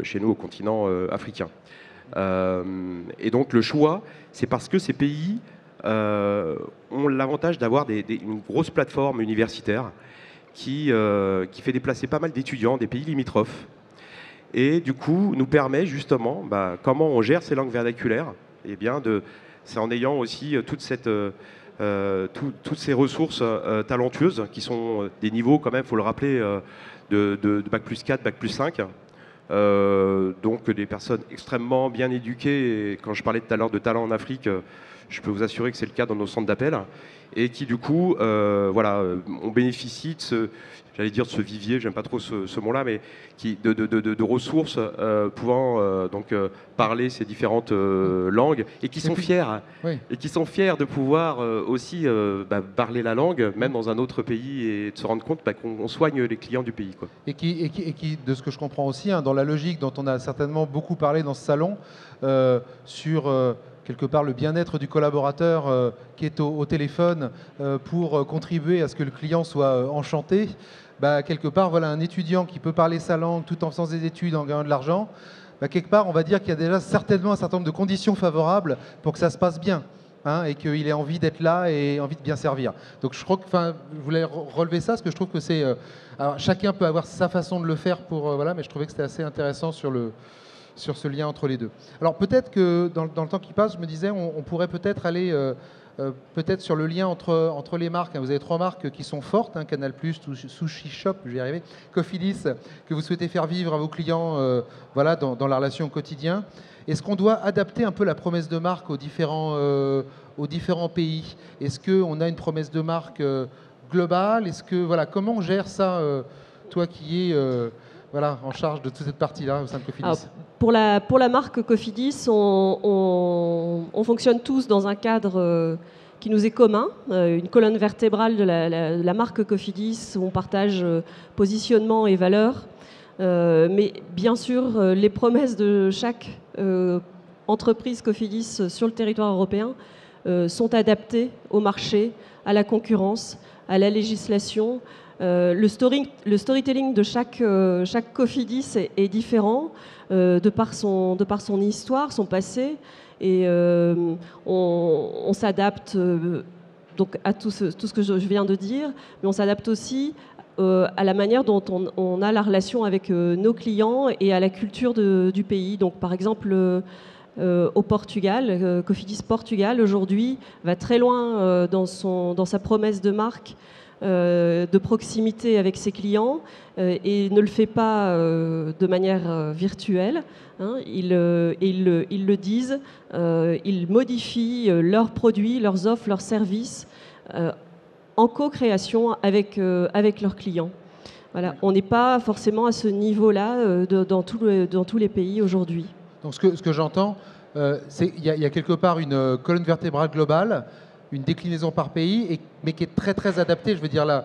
chez nous au continent africain. Et donc le choix, c'est parce que ces pays ont l'avantage d'avoir une grosse plateforme universitaire qui fait déplacer pas mal d'étudiants des pays limitrophes. Et du coup nous permet justement comment on gère ces langues vernaculaires. Et bien c'est en ayant aussi toutes ces ressources talentueuses qui sont des niveaux quand même, il faut le rappeler, de Bac plus 4, Bac plus 5. Donc des personnes extrêmement bien éduquées. Et quand je parlais tout à l'heure de talent en Afrique, je peux vous assurer que c'est le cas dans nos centres d'appel. Et qui du coup, on bénéficie de ce vivier, j'aime pas trop ce mot-là, mais de ressources pouvant parler ces différentes langues et qui sont fiers, et qui sont fiers de pouvoir aussi parler la langue, même dans un autre pays, et de se rendre compte qu'on soigne les clients du pays, quoi. Et qui, de ce que je comprends aussi, hein, dans la logique dont on a certainement beaucoup parlé dans ce salon, sur quelque part le bien-être du collaborateur qui est au téléphone pour contribuer à ce que le client soit enchanté. Quelque part, voilà, un étudiant qui peut parler sa langue tout en faisant des études, en gagnant de l'argent, quelque part, on va dire qu'il y a déjà certainement un certain nombre de conditions favorables pour que ça se passe bien, hein, et qu'il ait envie d'être là et envie de bien servir. Donc je crois que, je voulais relever ça, parce que je trouve que c'est... alors, chacun peut avoir sa façon de le faire, mais je trouvais que c'était assez intéressant sur ce lien entre les deux. Alors peut-être que dans le temps qui passe, je me disais, on pourrait peut-être aller peut-être sur le lien entre les marques. Vous avez 3 marques qui sont fortes, hein, Canal+, Sushi Shop, je vais y arriver, Cofidis, que vous souhaitez faire vivre à vos clients dans la relation au quotidien. Est-ce qu'on doit adapter un peu la promesse de marque aux différents pays? Est-ce qu'on a une promesse de marque globale? Comment on gère ça, toi qui es en charge de toute cette partie-là au sein de Cofidis? Alors, pour la marque Cofidis, on fonctionne tous dans un cadre qui nous est commun, une colonne vertébrale de la marque Cofidis, où on partage positionnement et valeurs. Mais bien sûr, les promesses de chaque entreprise Cofidis sur le territoire européen sont adaptées au marché, à la concurrence, à la législation. Le storytelling de chaque Cofidis est différent de par son histoire, son passé. Et on s'adapte donc à tout ce que je viens de dire, mais on s'adapte aussi à la manière dont on a la relation avec nos clients et à la culture du pays. Donc, par exemple, au Portugal, Cofidis Portugal, aujourd'hui, va très loin dans sa promesse de marque, de proximité avec ses clients, et ne le fait pas de manière virtuelle. Hein, ils le disent, ils modifient leurs produits, leurs offres, leurs services en co-création avec leurs clients. Voilà. On n'est pas forcément à ce niveau-là dans tous les pays aujourd'hui. Donc ce que j'entends, c'est qu'il y a quelque part une colonne vertébrale globale, une déclinaison par pays, mais qui est très très adaptée. Je veux dire là,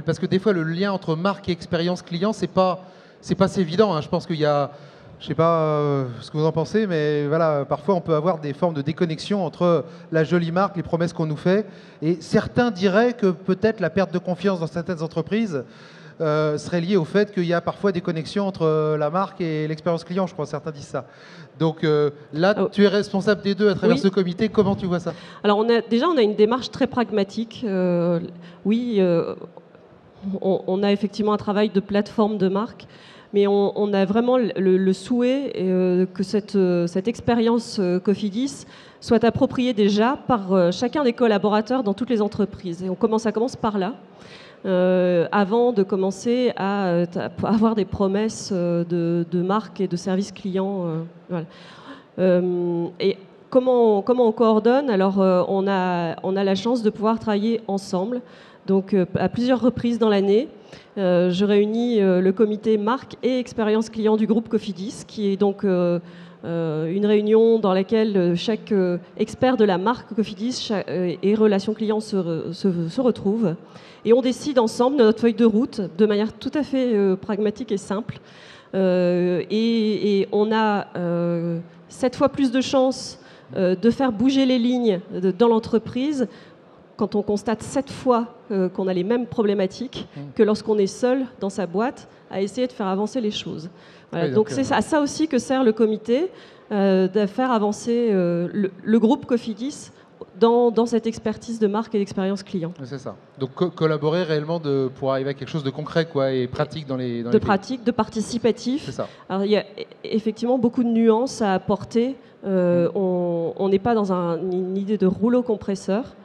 parce que des fois le lien entre marque et expérience client, c'est pas si évident. Hein. Je pense qu'il y a, je sais pas ce que vous en pensez, mais voilà, parfois on peut avoir des formes de déconnexion entre la jolie marque, les promesses qu'on nous fait, et certains diraient que peut-être la perte de confiance dans certaines entreprises serait liée au fait qu'il y a parfois des connexions entre la marque et l'expérience client. Je crois que certains disent ça. Donc là, tu es responsable des deux à travers ce comité. Comment tu vois ça? Alors on a une démarche très pragmatique. On a effectivement un travail de plateforme de marque, mais on a vraiment le souhait que cette expérience Cofidis soit appropriée déjà par chacun des collaborateurs dans toutes les entreprises. Et ça commence par là. Avant de commencer à avoir des promesses de marque et de service client. Voilà. Et comment on coordonne? Alors, on a la chance de pouvoir travailler ensemble, donc à plusieurs reprises dans l'année. Je réunis le comité marque et expérience client du groupe Cofidis, qui est donc une réunion dans laquelle chaque expert de la marque Cofidis et relations clients se retrouve. Et on décide ensemble de notre feuille de route de manière tout à fait pragmatique et simple. Et on a 7 fois plus de chances de faire bouger les lignes dans l'entreprise quand on constate 7 fois qu'on a les mêmes problématiques que lorsqu'on est seul dans sa boîte à essayer de faire avancer les choses. Voilà, oui, donc c'est à ça aussi que sert le comité, de faire avancer le groupe Cofidis dans cette expertise de marque et d'expérience client. C'est ça. Donc collaborer réellement pour arriver à quelque chose de concret et pratique dans les pratique, de participatif. C'est ça. Alors il y a effectivement beaucoup de nuances à apporter. On n'est pas dans une idée de rouleau compresseur.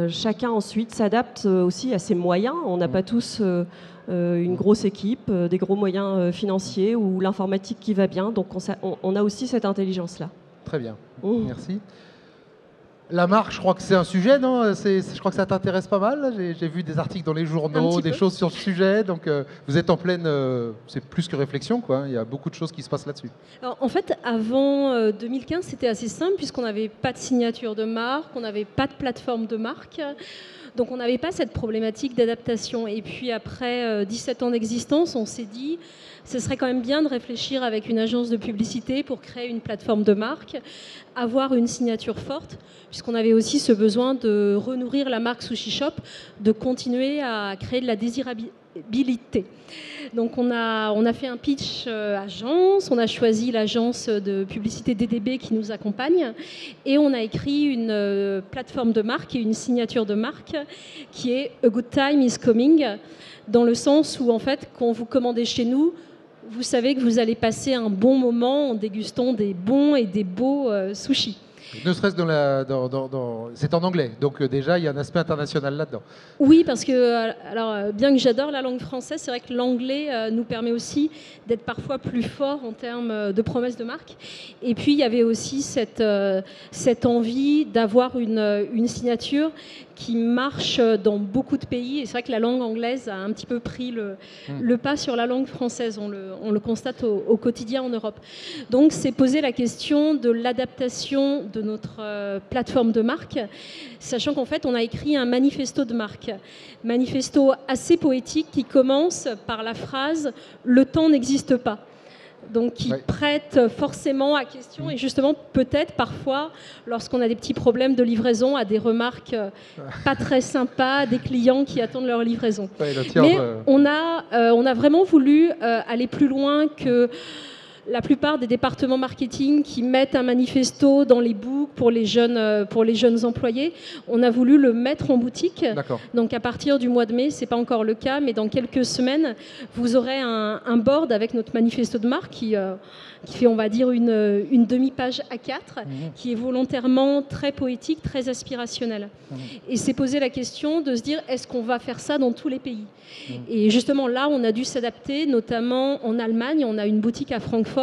Chacun ensuite s'adapte aussi à ses moyens. On n'a pas tous une grosse équipe, des gros moyens financiers ou l'informatique qui va bien. Donc on a aussi cette intelligence-là. Très bien. Merci. La marque, je crois que c'est un sujet, non? Je crois que ça t'intéresse pas mal. J'ai vu des articles dans les journaux, des choses sur le sujet. Donc, vous êtes en pleine... c'est plus que réflexion, quoi. Il y a beaucoup de choses qui se passent là-dessus. Alors, en fait, avant 2015, c'était assez simple puisqu'on n'avait pas de signature de marque, on n'avait pas de plateforme de marque. Donc, on n'avait pas cette problématique d'adaptation. Et puis, après 17 ans d'existence, on s'est dit... Ce serait quand même bien de réfléchir avec une agence de publicité pour créer une plateforme de marque, avoir une signature forte, puisqu'on avait aussi ce besoin de renourrir la marque Sushi Shop, de continuer à créer de la désirabilité. Donc on a fait un pitch agence, on a choisi l'agence de publicité DDB qui nous accompagne et on a écrit une plateforme de marque et une signature de marque qui est A Good Time is Coming, dans le sens où en fait quand vous commandez chez nous, vous savez que vous allez passer un bon moment en dégustant des bons et des beaux sushis. Ne serait-ce c'est en anglais, donc déjà il y a un aspect international là-dedans. Oui, parce que alors bien que j'adore la langue française, c'est vrai que l'anglais nous permet aussi d'être parfois plus fort en termes de promesses de marque. Et puis il y avait aussi cette envie d'avoir une signature qui marche dans beaucoup de pays. Et c'est vrai que la langue anglaise a un petit peu pris le pas sur la langue française. On le constate au quotidien en Europe. Donc, c'est poser la question de l'adaptation de notre plateforme de marque, sachant qu'en fait, on a écrit un manifesto de marque. Manifesto assez poétique qui commence par la phrase « Le temps n'existe pas ». Donc qui prête forcément à question et justement peut-être parfois lorsqu'on a des petits problèmes de livraison à des remarques pas très sympas des clients qui attendent leur livraison. Mais on a vraiment voulu aller plus loin que la plupart des départements marketing qui mettent un manifesto dans les books pour les jeunes employés. On a voulu le mettre en boutique. Donc à partir du mois de mai, ce n'est pas encore le cas, mais dans quelques semaines, vous aurez un board avec notre manifesto de marque qui fait, on va dire, une demi-page A4, qui est volontairement très poétique, très aspirationnel. Et c'est poser la question de se dire, est-ce qu'on va faire ça dans tous les pays ? Et justement, là, on a dû s'adapter, notamment en Allemagne. On a une boutique à Francfort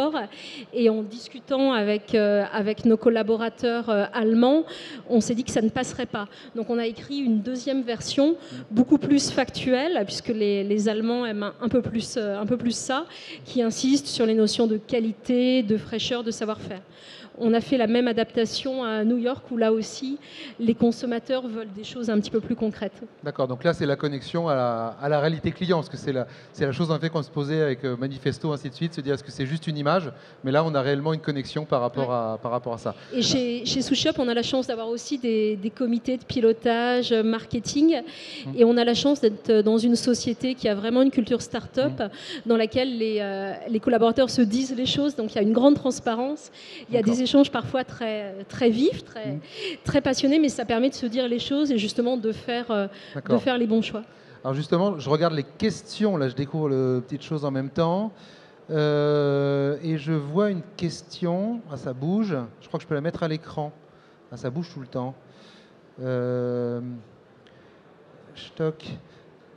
et en discutant avec nos collaborateurs allemands, on s'est dit que ça ne passerait pas. Donc, on a écrit une deuxième version, beaucoup plus factuelle, puisque les Allemands aiment un peu plus ça, qui insiste sur les notions de qualité, de fraîcheur, de savoir-faire. On a fait la même adaptation à New York où là aussi, les consommateurs veulent des choses un petit peu plus concrètes. D'accord, donc là c'est la connexion à la réalité client, parce que c'est la chose en fait qu'on se posait avec Manifesto, ainsi de suite, se dire est-ce que c'est juste une image, mais là on a réellement une connexion par rapport à ça. Et chez Sushi Shop, on a la chance d'avoir aussi des comités de pilotage, marketing, et on a la chance d'être dans une société qui a vraiment une culture start-up, dans laquelle les collaborateurs se disent les choses, donc il y a une grande transparence, il y a des échanges parfois très, très vifs, très passionnés, mais ça permet de se dire les choses et justement de faire les bons choix. Alors justement, je regarde les questions, là je découvre les petites choses en même temps, et je vois une question, ça bouge, je crois que je peux la mettre à l'écran, ça bouge tout le temps. Stock.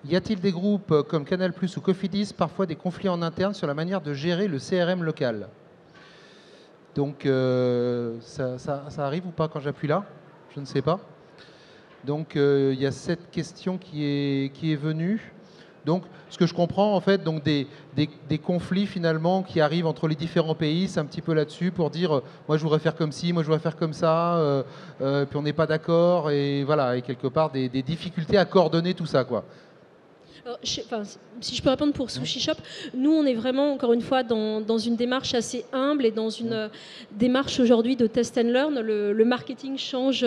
Y a-t-il des groupes comme Canal+ ou Cofidis, parfois des conflits en interne sur la manière de gérer le CRM local ? Donc, ça arrive ou pas quand j'appuie là? Je ne sais pas. Donc, il y a cette question qui est venue. Donc, ce que je comprends, en fait, donc des conflits finalement qui arrivent entre les différents pays, c'est un petit peu là-dessus pour dire moi je voudrais faire comme ci, moi je voudrais faire comme ça, puis on n'est pas d'accord, et voilà, et quelque part des difficultés à coordonner tout ça, quoi. Alors, si je peux répondre pour Sushi Shop, nous on est vraiment encore une fois dans une démarche assez humble et dans une démarche aujourd'hui de test and learn. Le marketing change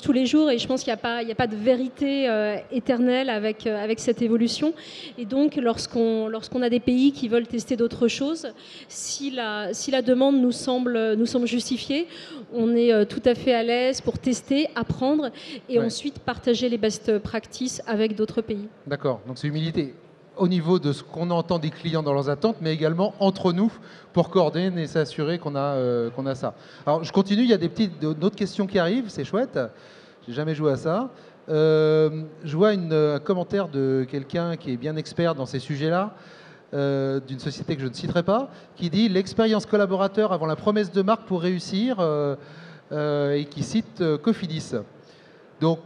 tous les jours et je pense qu'il n'y a pas de vérité éternelle avec cette évolution. Et donc lorsqu'on a des pays qui veulent tester d'autres choses, si la demande nous semble justifiée, on est tout à fait à l'aise pour tester, apprendre et ensuite partager les best practices avec d'autres pays. D'accord, donc c'est humilité au niveau de ce qu'on entend des clients dans leurs attentes, mais également entre nous pour coordonner et s'assurer qu'on a ça. Alors je continue, il y a d'autres questions qui arrivent, c'est chouette, j'ai jamais joué à ça. Je vois un commentaire de quelqu'un qui est bien expert dans ces sujets-là, d'une société que je ne citerai pas, qui dit « L'expérience collaborateur avant la promesse de marque pour réussir et qui cite Cofidis. Donc,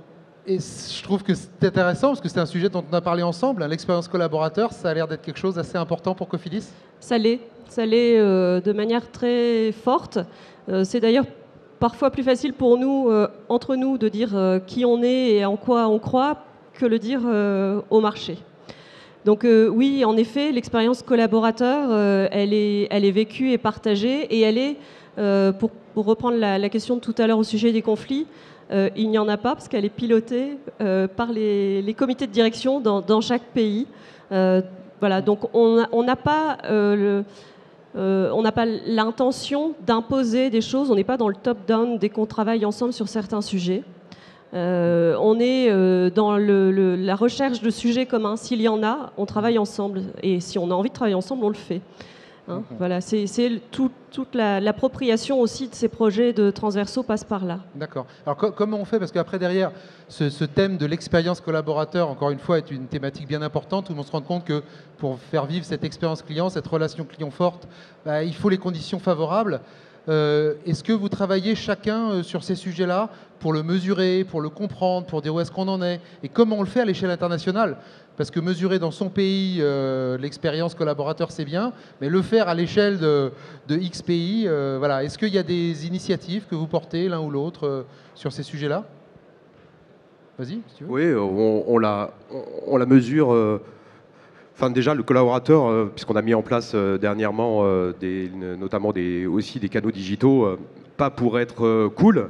et je trouve que c'est intéressant parce que c'est un sujet dont on a parlé ensemble. L'expérience collaborateur, ça a l'air d'être quelque chose d'assez important pour Cofidis. Ça l'est de manière très forte. C'est d'ailleurs parfois plus facile pour nous, entre nous, de dire qui on est et en quoi on croit que le dire au marché. Donc oui, en effet, l'expérience collaborateur, elle est vécue et partagée et elle est, pour reprendre la question de tout à l'heure au sujet des conflits, il n'y en a pas parce qu'elle est pilotée par les comités de direction dans chaque pays. Voilà, donc on n'a pas l'intention d'imposer des choses, on n'est pas dans le top-down dès qu'on travaille ensemble sur certains sujets. On est dans la recherche de sujets communs. S'il y en a, on travaille ensemble. Et si on a envie de travailler ensemble, on le fait. Voilà, c'est toute l'appropriation aussi de ces projets de transversaux passe par là. D'accord. Alors comment on fait? Parce qu'après derrière, ce thème de l'expérience collaborateur, encore une fois, est une thématique bien importante où on se rend compte que pour faire vivre cette expérience client, cette relation client forte, il faut les conditions favorables. Est-ce que vous travaillez chacun sur ces sujets-là pour le mesurer, pour le comprendre, pour dire où est-ce qu'on en est et comment on le fait à l'échelle internationale? Parce que mesurer dans son pays l'expérience collaborateur, c'est bien, mais le faire à l'échelle de X pays, voilà. Est-ce qu'il y a des initiatives que vous portez l'un ou l'autre sur ces sujets-là? Vas-y, si tu veux. Oui, on la mesure. Enfin, déjà, le collaborateur, puisqu'on a mis en place dernièrement notamment aussi des canaux digitaux, pas pour être cool,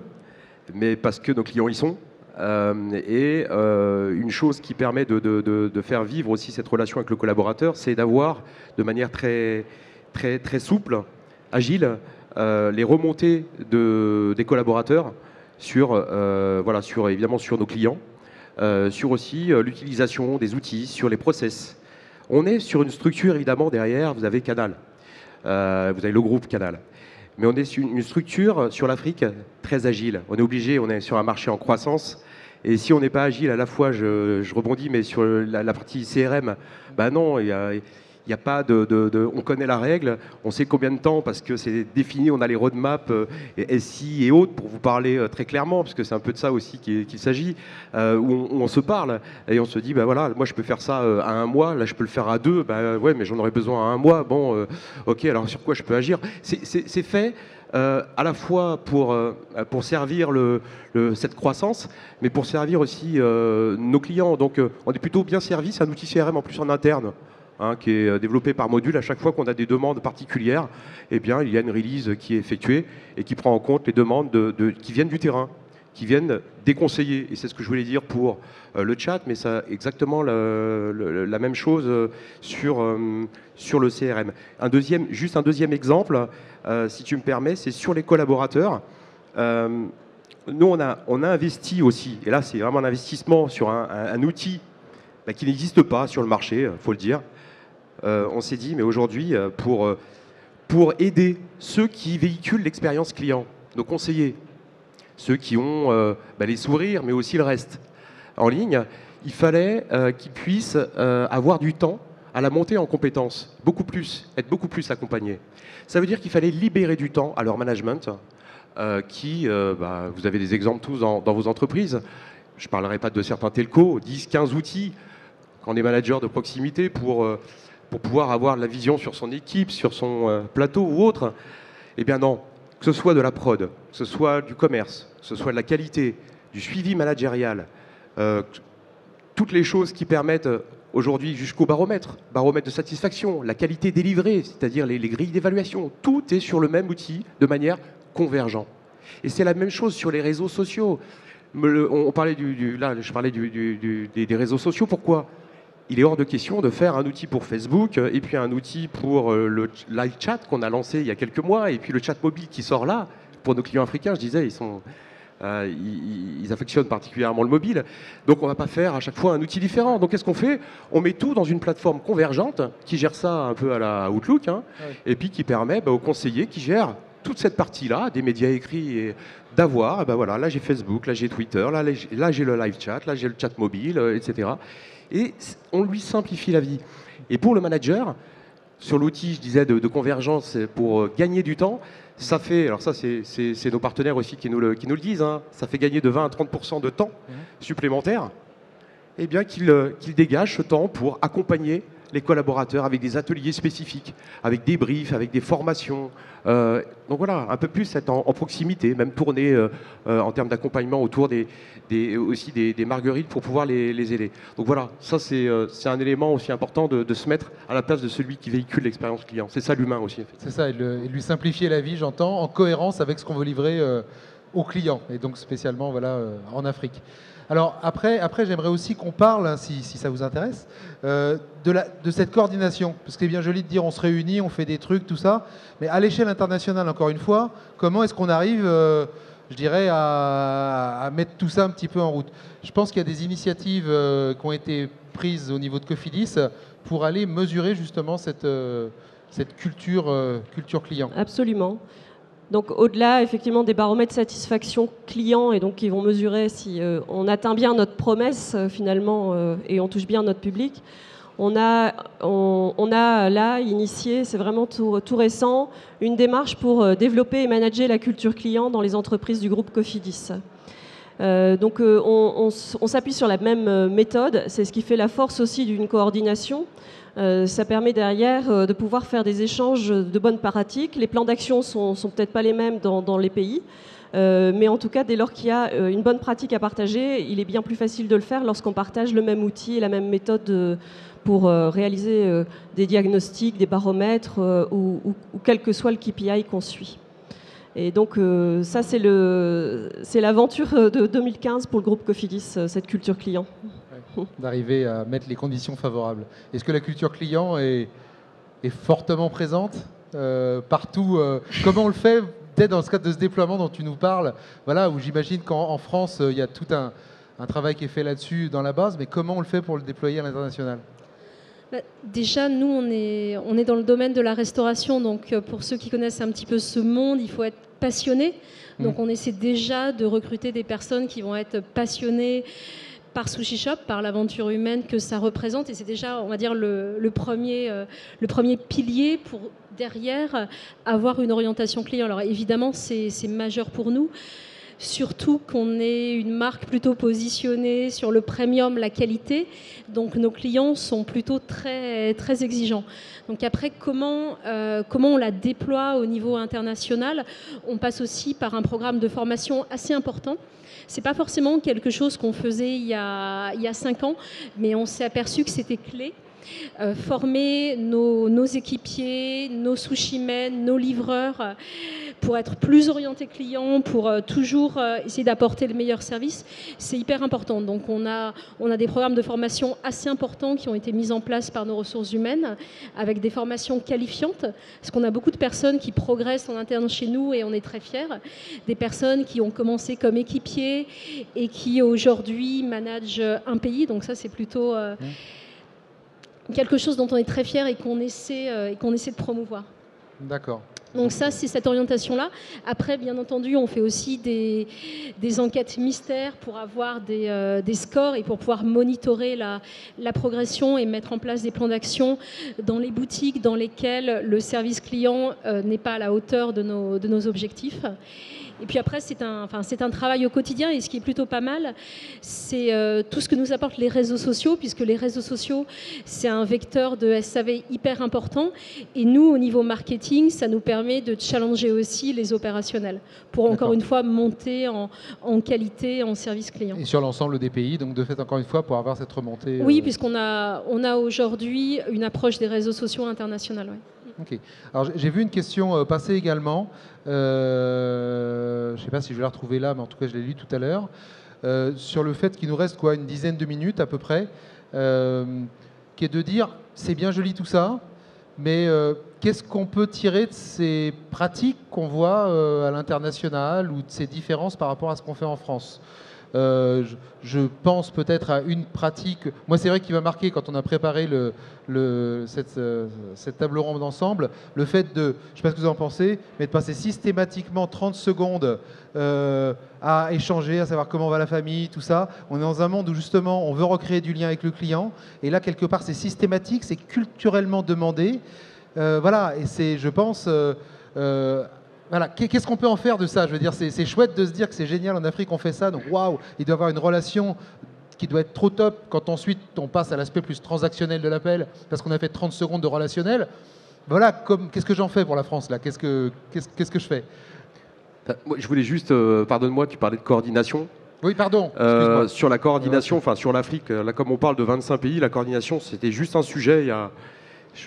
mais parce que nos clients y sont. Une chose qui permet de faire vivre aussi cette relation avec le collaborateur, c'est d'avoir de manière très, très, très souple, agile, les remontées des collaborateurs évidemment sur nos clients, sur aussi l'utilisation des outils, sur les process. On est sur une structure, évidemment, derrière, vous avez Canal, vous avez le groupe Canal. Mais on est sur une structure sur l'Afrique très agile. On est obligé, on est sur un marché en croissance. Et si on n'est pas agile, à la fois, je rebondis, mais sur la partie CRM, ben non, il n'y a pas on connaît la règle, on sait combien de temps, parce que c'est défini, on a les roadmaps SI et autres, pour vous parler très clairement, parce que c'est un peu de ça aussi qu'il s'agit, où on se parle, et on se dit, ben voilà, moi je peux faire ça à 1 mois, là je peux le faire à 2, ben ouais, mais j'en aurais besoin à 1 mois, bon, ok, alors sur quoi je peux agir? C'est fait à la fois pour servir cette croissance, mais pour servir aussi nos clients. Donc on est plutôt bien servi, c'est un outil CRM en plus en interne, qui est développé par module. À chaque fois qu'on a des demandes particulières, eh bien, il y a une release qui est effectuée et qui prend en compte les demandes qui viennent du terrain, qui viennent des conseillers. Et c'est ce que je voulais dire pour le chat, mais ça exactement la même chose sur le CRM. Juste un deuxième exemple, si tu me permets, c'est sur les collaborateurs. Nous, on a investi aussi, et là c'est vraiment un investissement sur un outil qui n'existe pas sur le marché, il faut le dire. On s'est dit, mais aujourd'hui, pour aider ceux qui véhiculent l'expérience client, nos conseillers, ceux qui ont les sourires, mais aussi le reste en ligne, il fallait qu'ils puissent avoir du temps à la montée en compétences, être beaucoup plus accompagnés. Ça veut dire qu'il fallait libérer du temps à leur management, vous avez des exemples tous dans vos entreprises. Je ne parlerai pas de certains telcos, 10, 15 outils, quand on est manager de proximité pour pouvoir avoir la vision sur son équipe, sur son plateau ou autre. Eh bien non, que ce soit de la prod, que ce soit du commerce, que ce soit de la qualité, du suivi managérial, toutes les choses qui permettent aujourd'hui jusqu'au baromètre de satisfaction, la qualité délivrée, c'est-à-dire les grilles d'évaluation, tout est sur le même outil de manière convergente. Et c'est la même chose sur les réseaux sociaux. On parlait je parlais des réseaux sociaux. Pourquoi ? Il est hors de question de faire un outil pour Facebook et puis un outil pour le live chat qu'on a lancé il y a quelques mois et puis le chat mobile qui sort là. Pour nos clients africains, je disais, ils affectionnent particulièrement le mobile. Donc on ne va pas faire à chaque fois un outil différent. Donc qu'est-ce qu'on fait ? On met tout dans une plateforme convergente qui gère ça un peu à la Outlook, et puis qui permet aux conseillers qui gèrent toute cette partie-là, des médias écrits, d'avoir, voilà, là j'ai Facebook, là j'ai Twitter, là j'ai le live chat, là j'ai le chat mobile, etc. Et on lui simplifie la vie. Et pour le manager, sur l'outil, je disais, de convergence pour gagner du temps, ça fait, alors ça c'est nos partenaires aussi qui nous le disent, ça fait gagner de 20 à 30% de temps supplémentaire, et bien qu'il dégage ce temps pour accompagner les collaborateurs avec des ateliers spécifiques, avec des briefs, avec des formations. Donc voilà, un peu plus être en proximité, même tourner en termes d'accompagnement autour aussi des marguerites pour pouvoir les aider. Donc voilà, ça c'est un élément aussi important de se mettre à la place de celui qui véhicule l'expérience client. C'est ça l'humain aussi. En fait. C'est ça, et lui simplifier la vie, j'entends, en cohérence avec ce qu'on veut livrer aux clients, et donc spécialement en Afrique. Alors après j'aimerais aussi qu'on parle, si ça vous intéresse, de cette coordination. Parce que c'est bien joli de dire on se réunit, on fait des trucs, tout ça. Mais à l'échelle internationale, encore une fois, comment est-ce qu'on arrive, je dirais, à mettre tout ça un petit peu en route ? Je pense qu'il y a des initiatives qui ont été prises au niveau de Cofidis pour aller mesurer justement cette culture client. Absolument. Donc au-delà effectivement des baromètres de satisfaction client et donc qui vont mesurer si on atteint bien notre promesse finalement et on touche bien notre public, On a là initié, c'est vraiment tout récent, une démarche pour développer et manager la culture client dans les entreprises du groupe Cofidis. Donc on s'appuie sur la même méthode, c'est ce qui fait la force aussi d'une coordination. Ça permet derrière de pouvoir faire des échanges de bonnes pratiques. Les plans d'action sont peut-être pas les mêmes dans les pays, mais en tout cas, dès lors qu'il y a une bonne pratique à partager, il est bien plus facile de le faire lorsqu'on partage le même outil et la même méthode pour réaliser des diagnostics, des baromètres ou quel que soit le KPI qu'on suit. Et donc ça, c'est l'aventure de 2015 pour le groupe Cofidis, cette culture client. D'arriver à mettre les conditions favorables. Est-ce que la culture client est fortement présente partout Comment on le fait peut-être dans ce cadre de ce déploiement dont tu nous parles, voilà, où j'imagine qu'en France, il y a tout un travail qui est fait là-dessus dans la base, mais comment on le fait pour le déployer à l'international ? Déjà, nous, on est dans le domaine de la restauration. Donc, pour ceux qui connaissent un petit peu ce monde, il faut être passionné. Donc, on essaie déjà de recruter des personnes qui vont être passionnées par Sushi Shop, par l'aventure humaine que ça représente. Et c'est déjà, on va dire, le premier pilier pour, derrière, avoir une orientation client. Alors, évidemment, c'est majeur pour nous. Surtout qu'on est une marque plutôt positionnée sur le premium, la qualité. Donc nos clients sont plutôt très, très exigeants. Donc après, comment on la déploie au niveau international ? On passe aussi par un programme de formation assez important. Ce n'est pas forcément quelque chose qu'on faisait il y a 5 ans, mais on s'est aperçu que c'était clé. Former nos équipiers, nos sushi-men, nos livreurs pour être plus orientés clients, pour toujours essayer d'apporter le meilleur service, c'est hyper important. Donc on a des programmes de formation assez importants qui ont été mis en place par nos ressources humaines avec des formations qualifiantes, parce qu'on a beaucoup de personnes qui progressent en interne chez nous et on est très fiers. Des personnes qui ont commencé comme équipiers et qui aujourd'hui managent un pays, donc ça c'est plutôt quelque chose dont on est très fiers et qu'on essaie de promouvoir. D'accord. Donc ça, c'est cette orientation-là. Après, bien entendu, on fait aussi des enquêtes mystères pour avoir des scores et pour pouvoir monitorer la progression et mettre en place des plans d'action dans les boutiques dans lesquelles le service client n'est pas à la hauteur de nos objectifs. Et puis après, c'est un travail au quotidien. Et ce qui est plutôt pas mal, c'est tout ce que nous apportent les réseaux sociaux, puisque les réseaux sociaux, c'est un vecteur de SAV hyper important. Et nous, au niveau marketing, ça nous permet de challenger aussi les opérationnels pour encore une fois monter en qualité, en service client. Et sur l'ensemble des pays, donc de fait, encore une fois, pour avoir cette remontée... Oui, puisqu'on a aujourd'hui une approche des réseaux sociaux internationaux. Ouais. Ok. Alors j'ai vu une question passer également. Je ne sais pas si je vais la retrouver là, mais en tout cas je l'ai lu tout à l'heure. Sur le fait qu'il nous reste une dizaine de minutes à peu près, qui est de dire c'est bien joli tout ça, mais qu'est-ce qu'on peut tirer de ces pratiques qu'on voit à l'international ou de ces différences par rapport à ce qu'on fait en France ? Je pense peut-être à une pratique. Moi, c'est vrai qu'il m'a marqué quand on a préparé cette table ronde ensemble, le fait de, je ne sais pas ce que vous en pensez, mais de passer systématiquement 30 secondes à échanger, à savoir comment va la famille, tout ça. On est dans un monde où justement on veut recréer du lien avec le client, et là quelque part c'est systématique, c'est culturellement demandé. Voilà, et c'est, je pense. Voilà. Qu'est-ce qu'on peut en faire de ça ? Je veux dire, c'est chouette de se dire que c'est génial en Afrique, on fait ça, donc waouh, il doit y avoir une relation qui doit être trop top quand ensuite on passe à l'aspect plus transactionnel de l'appel, parce qu'on a fait 30 secondes de relationnel. Voilà, qu'est-ce que j'en fais pour la France là ? Qu'est-ce que je fais ? Moi, je voulais juste, pardonne-moi, tu parlais de coordination. Oui, pardon. Sur la coordination, enfin sur l'Afrique, là comme on parle de 25 pays, la coordination c'était juste un sujet il y a...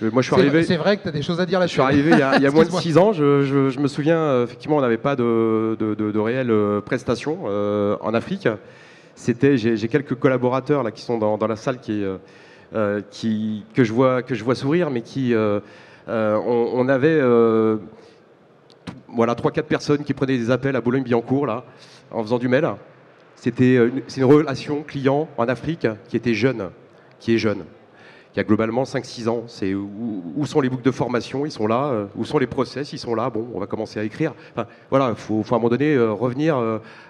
Moi, je suis arrivé. C'est vrai que tu as des choses à dire là-dessus. Je suis arrivé il y a moins de 6 ans. Je me souviens, effectivement, on n'avait pas de réelles prestations en Afrique. J'ai quelques collaborateurs là qui sont dans la salle que je vois sourire, mais on avait 3-4 personnes qui prenaient des appels à Boulogne-Billancourt là, en faisant du mail. C'est une relation client en Afrique qui était jeune, qui est jeune, il y a globalement 5-6 ans. C'est où sont les boucles de formation, ils sont là. Où sont les process, ils sont là. Bon, on va commencer à écrire. Enfin, voilà, il faut à un moment donné revenir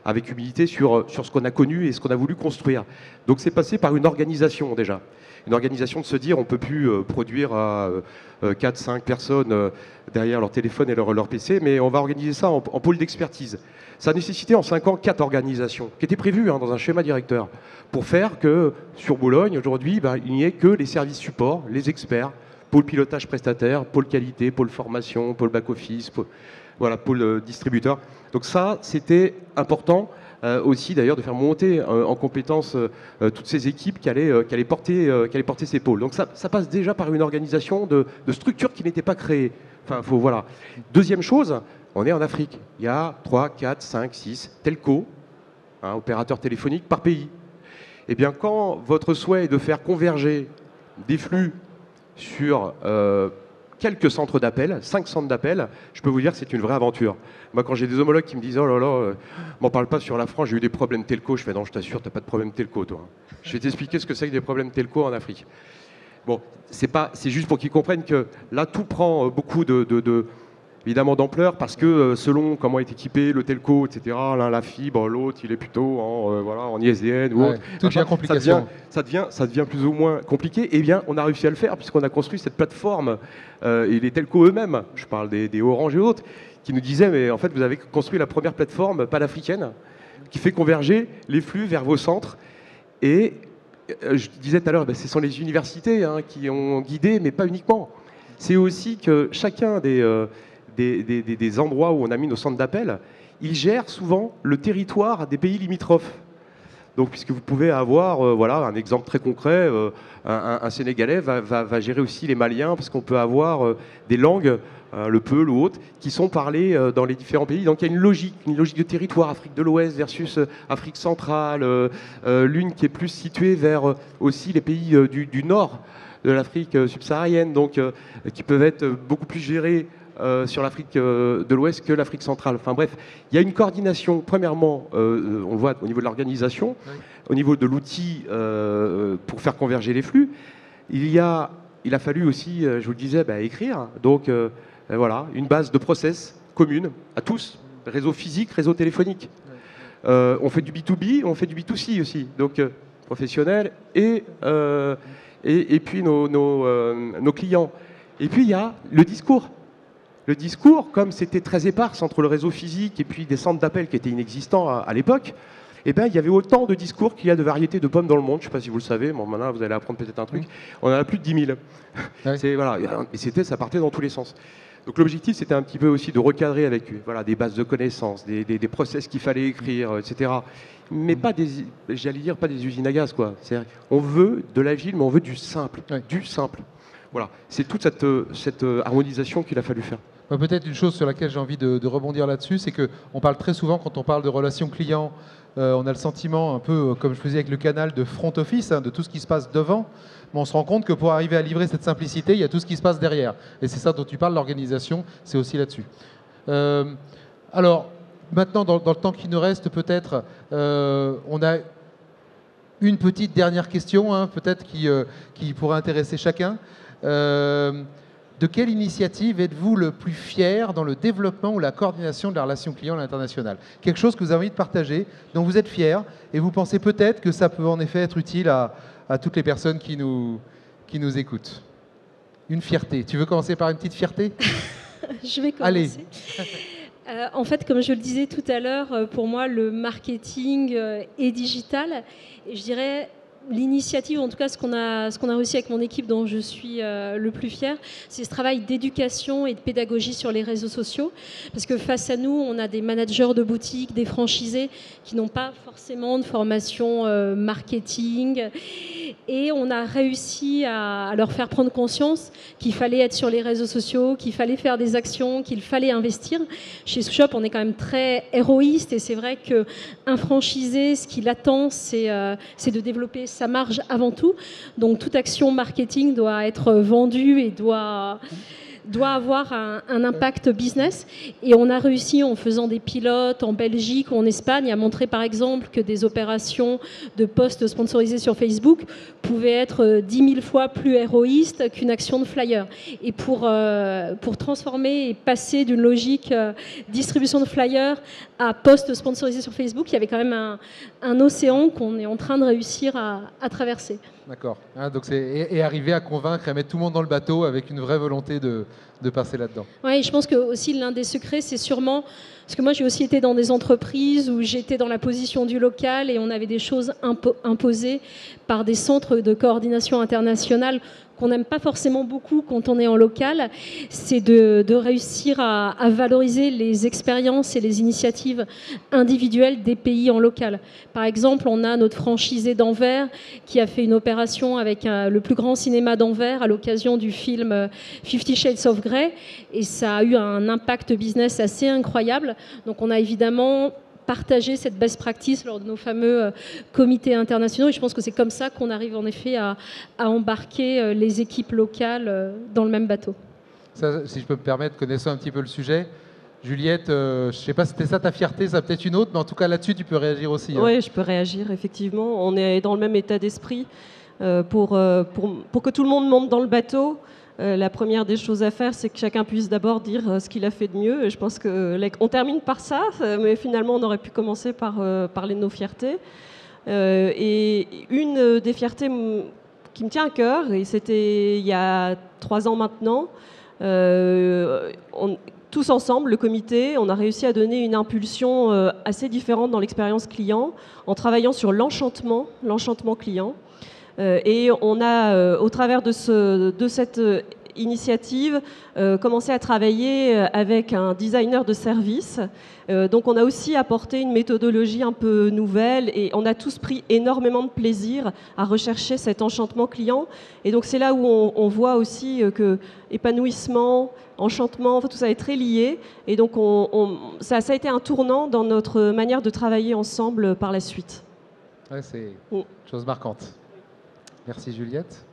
avec humilité sur ce qu'on a connu et ce qu'on a voulu construire. Donc c'est passé par une organisation déjà. Une organisation de se dire on ne peut plus produire à 4-5 personnes derrière leur téléphone et leur PC, mais on va organiser ça en pôle d'expertise. Ça a nécessité en 5 ans 4 organisations qui étaient prévues dans un schéma directeur pour faire que sur Boulogne, aujourd'hui, il n'y ait que les services support, les experts, pôle pilotage prestataire, pôle qualité, pôle formation, pôle back-office, pôle distributeur. Donc ça, c'était important aussi d'ailleurs de faire monter en compétence toutes ces équipes qui allaient porter ces pôles. Donc ça passe déjà par une organisation de structures qui n'étaient pas créées. Enfin, voilà. Deuxième chose, on est en Afrique. Il y a 3, 4, 5, 6 telcos, opérateurs téléphoniques par pays. Eh bien, quand votre souhait est de faire converger des flux sur quelques centres d'appel, 5 centres d'appel, je peux vous dire que c'est une vraie aventure. Moi, quand j'ai des homologues qui me disent « Oh là là, m'en parle pas sur la France, j'ai eu des problèmes telco », je fais « Non, je t'assure, t'as pas de problème telco, toi. Je vais t'expliquer ce que c'est que des problèmes telco en Afrique. » Bon, c'est juste pour qu'ils comprennent que là, tout prend beaucoup évidemment d'ampleur parce que selon comment est équipé le telco, etc., l'un la fibre, l'autre il est plutôt en ISDN ou autre. Tout devient complication. Ça devient plus ou moins compliqué. Eh bien, on a réussi à le faire puisqu'on a construit cette plateforme et les telcos eux-mêmes, je parle des Orange et autres, qui nous disaient mais en fait vous avez construit la première plateforme panafricaine qui fait converger les flux vers vos centres. Et je disais tout à l'heure, ce sont les universités qui ont guidé, mais pas uniquement. C'est aussi que chacun des endroits où on a mis nos centres d'appel, ils gèrent souvent le territoire des pays limitrophes. Donc, puisque vous pouvez avoir, un exemple très concret, un Sénégalais va gérer aussi les Maliens, parce qu'on peut avoir des langues, le Peul ou autre, qui sont parlées dans les différents pays. Donc, il y a une logique de territoire, Afrique de l'Ouest versus Afrique centrale, l'une qui est plus située vers aussi les pays du nord de l'Afrique subsaharienne, donc qui peuvent être beaucoup plus gérés sur l'Afrique de l'Ouest que l'Afrique centrale. Enfin bref, il y a une coordination, premièrement, on le voit au niveau de l'organisation, au niveau de l'outil pour faire converger les flux. Il a fallu aussi, je vous le disais, écrire. Donc voilà, une base de process commune à tous, réseau physique, réseau téléphonique. On fait du B2B, on fait du B2C aussi, donc professionnel et puis nos clients. Et puis il y a le discours. Le discours, comme c'était très éparse entre le réseau physique et puis des centres d'appel qui étaient inexistants à l'époque, il y avait autant de discours qu'il y a de variétés de pommes dans le monde. Je ne sais pas si vous le savez, bon, maintenant vous allez apprendre peut-être un truc. On en a plus de 10 000. Ouais. Et ça partait dans tous les sens. Donc l'objectif, c'était un petit peu aussi de recadrer avec des bases de connaissances, des process qu'il fallait écrire, etc. Mais pas des usines à gaz, quoi. On veut de l'agile, mais on veut du simple. Du simple. Voilà, c'est toute cette harmonisation qu'il a fallu faire. Peut-être une chose sur laquelle j'ai envie de rebondir là-dessus, c'est qu'on parle très souvent, quand on parle de relations clients, on a le sentiment, un peu comme je faisais avec le canal, de front office, de tout ce qui se passe devant, mais on se rend compte que pour arriver à livrer cette simplicité, il y a tout ce qui se passe derrière. Et c'est ça dont tu parles, l'organisation, c'est aussi là-dessus. Alors, maintenant, dans le temps qui nous reste, peut-être, on a une petite dernière question, peut-être qui pourrait intéresser chacun. De quelle initiative êtes-vous le plus fier dans le développement ou la coordination de la relation client à l'international? Quelque chose que vous avez envie de partager, dont vous êtes fier, et vous pensez peut-être que ça peut en effet être utile à toutes les personnes qui nous écoutent. Une fierté. Tu veux commencer par une petite fierté? Je vais commencer. Allez. En fait, comme je le disais tout à l'heure, pour moi, le marketing est digital. Et je dirais... L'initiative, en tout cas ce qu'on a réussi avec mon équipe dont je suis le plus fière, c'est ce travail d'éducation et de pédagogie sur les réseaux sociaux. Parce que face à nous, on a des managers de boutiques, des franchisés qui n'ont pas forcément de formation marketing. Et on a réussi à leur faire prendre conscience qu'il fallait être sur les réseaux sociaux, qu'il fallait faire des actions, qu'il fallait investir. Chez Souchop, on est quand même très héroïste et c'est vrai qu'un franchisé, ce qu'il attend, c'est de développer sa marge avant tout. Donc toute action marketing doit être vendue et doit doit avoir un impact business. Et on a réussi, en faisant des pilotes en Belgique ou en Espagne, à montrer par exemple que des opérations de posts sponsorisés sur Facebook pouvaient être 10 000 fois plus héroïstes qu'une action de flyer. Et pour transformer et passer d'une logique distribution de flyers à posts sponsorisés sur Facebook, il y avait quand même un océan qu'on est en train de réussir à traverser. D'accord. Donc et arriver à convaincre, à mettre tout le monde dans le bateau avec une vraie volonté de passer là-dedans. Oui, je pense que aussi l'un des secrets, c'est sûrement... Parce que moi, j'ai aussi été dans des entreprises où j'étais dans la position du local et on avait des choses imposées par des centres de coordination internationale qu'on n'aime pas forcément beaucoup quand on est en local. C'est de réussir à valoriser les expériences et les initiatives individuelles des pays en local. Par exemple, on a notre franchisé d'Anvers qui a fait une opération avec le plus grand cinéma d'Anvers à l'occasion du film 50 Shades of Grey, et ça a eu un impact business assez incroyable. Donc on a évidemment partager cette best practice lors de nos fameux comités internationaux. Et je pense que c'est comme ça qu'on arrive en effet à embarquer les équipes locales dans le même bateau. Ça, si je peux me permettre, connaissant un petit peu le sujet, Juliette, je ne sais pas si c'était ça ta fierté, ça peut-être une autre, mais en tout cas là-dessus, tu peux réagir aussi. Oui, je peux réagir, effectivement. On est dans le même état d'esprit. Pour que tout le monde monte dans le bateau, la première des choses à faire, c'est que chacun puisse d'abord dire ce qu'il a fait de mieux. Et je pense qu'on termine par ça, mais finalement, on aurait pu commencer par parler de nos fiertés. Et une des fiertés qui me tient à cœur, et c'était il y a 3 ans maintenant, tous ensemble, le comité, on a réussi à donner une impulsion assez différente dans l'expérience client en travaillant sur l'enchantement client. Et on a, au travers de cette initiative, commencé à travailler avec un designer de service. Donc on a aussi apporté une méthodologie un peu nouvelle et on a tous pris énormément de plaisir à rechercher cet enchantement client. Et donc c'est là où on voit aussi que épanouissement, enchantement, tout ça est très lié. Et donc ça a été un tournant dans notre manière de travailler ensemble par la suite. Ouais, c'est une chose marquante. Merci Juliette.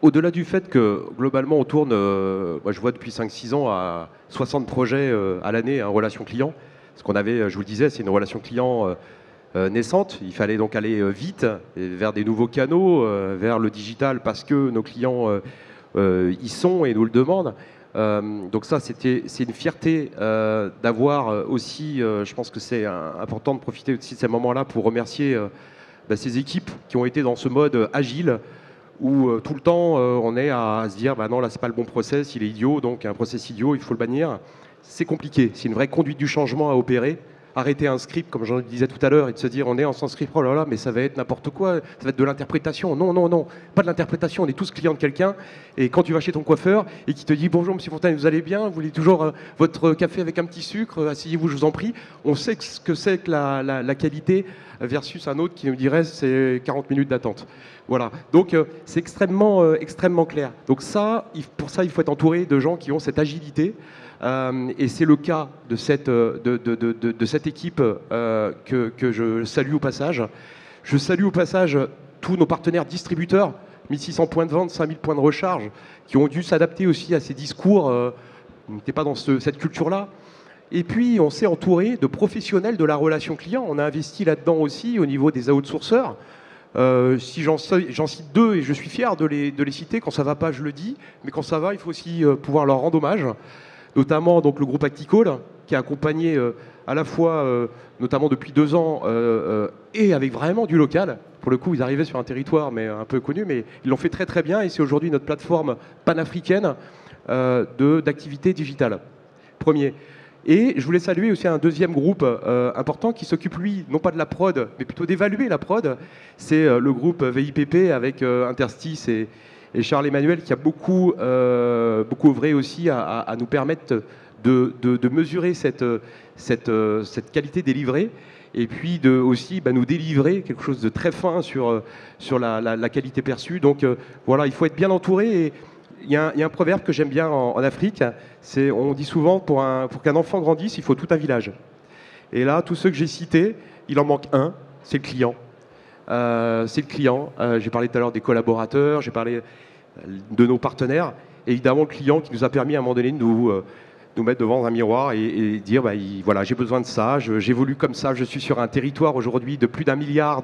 Au-delà du fait que globalement on tourne, moi je vois depuis 5-6 ans à 60 projets à l'année en relation client. Ce qu'on avait, je vous le disais, c'est une relation client naissante. Il fallait donc aller vite vers des nouveaux canaux, vers le digital parce que nos clients y sont et nous le demandent. Donc ça, c'est une fierté d'avoir aussi, je pense que c'est important de profiter aussi de ces moments-là pour remercier ces équipes qui ont été dans ce mode agile où tout le temps on est à se dire non là c'est pas le bon process, il est idiot, donc un process idiot, il faut le bannir. C'est compliqué, c'est une vraie conduite du changement à opérer. Arrêter un script, comme je le disais tout à l'heure, et de se dire on est en sans script, oh là là, mais ça va être n'importe quoi, ça va être de l'interprétation. Non, pas de l'interprétation, on est tous clients de quelqu'un. Et quand tu vas chez ton coiffeur et qui te dit bonjour monsieur Fontaine, vous allez bien, vous voulez toujours votre café avec un petit sucre, asseyez-vous, je vous en prie. On sait ce que c'est que la qualité versus un autre qui nous dirait c'est 40 minutes d'attente. Voilà, donc c'est extrêmement clair. Donc pour ça, il faut être entouré de gens qui ont cette agilité. Et c'est le cas de cette équipe que je salue au passage. Je salue au passage tous nos partenaires distributeurs, 1600 points de vente, 5000 points de recharge, qui ont dû s'adapter aussi à ces discours. On n'était pas dans cette culture-là. Et puis, on s'est entouré de professionnels de la relation client. On a investi là-dedans aussi au niveau des outsourceurs. Si j'en cite 2, et je suis fier de les citer, quand ça ne va pas, je le dis, mais quand ça va, il faut aussi pouvoir leur rendre hommage. Notamment donc, le groupe Acticall, qui a accompagné à la fois, notamment depuis 2 ans, et avec vraiment du local. Pour le coup, ils arrivaient sur un territoire mais un peu connu, mais ils l'ont fait très très bien, et c'est aujourd'hui notre plateforme panafricaine d'activité digitale. Premier. Et je voulais saluer aussi un deuxième groupe important qui s'occupe, lui, non pas de la prod, mais plutôt d'évaluer la prod. C'est le groupe VIPP avec Interstice et Charles Emmanuel qui a beaucoup œuvré aussi à nous permettre de mesurer cette qualité délivrée et puis aussi nous délivrer quelque chose de très fin sur la qualité perçue. Donc voilà, il faut être bien entouré. Et il y a un proverbe que j'aime bien en Afrique, on dit souvent pour qu'un enfant grandisse, il faut tout un village. Et là, tous ceux que j'ai cités, il en manque un, c'est le client. J'ai parlé tout à l'heure des collaborateurs, j'ai parlé de nos partenaires. et évidemment le client qui nous a permis à un moment donné de nous mettre devant un miroir et dire voilà, j'ai besoin de ça, j'évolue comme ça, je suis sur un territoire aujourd'hui de plus d'1 milliard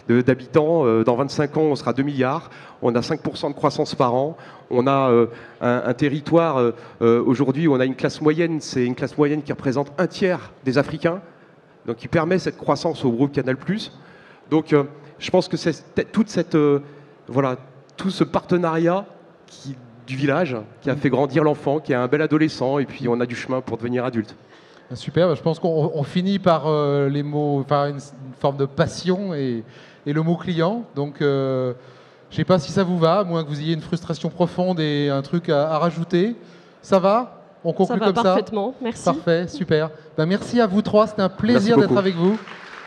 d'habitants, dans 25 ans on sera 2 milliards, on a 5% de croissance par an, on a un territoire aujourd'hui où on a une classe moyenne, c'est une classe moyenne qui représente 1/3 des Africains, donc qui permet cette croissance au groupe Canal+. Donc je pense que c'est toute cette, voilà, tout ce partenariat du village qui a fait grandir l'enfant, qui est un bel adolescent, et puis on a du chemin pour devenir adulte. Super, je pense qu'on finit par les mots, par une forme de passion et le mot client. Donc je ne sais pas si ça vous va, à moins que vous ayez une frustration profonde et un truc à rajouter. Ça va? On conclut comme ça? Ça va parfaitement, merci. Parfait, super. Merci à vous trois, c'était un plaisir d'être avec vous.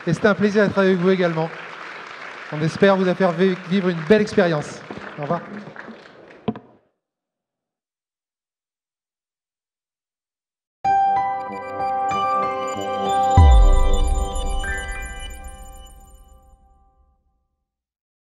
Et c'était un plaisir d'être avec vous également. On espère vous faire vivre une belle expérience. Au revoir.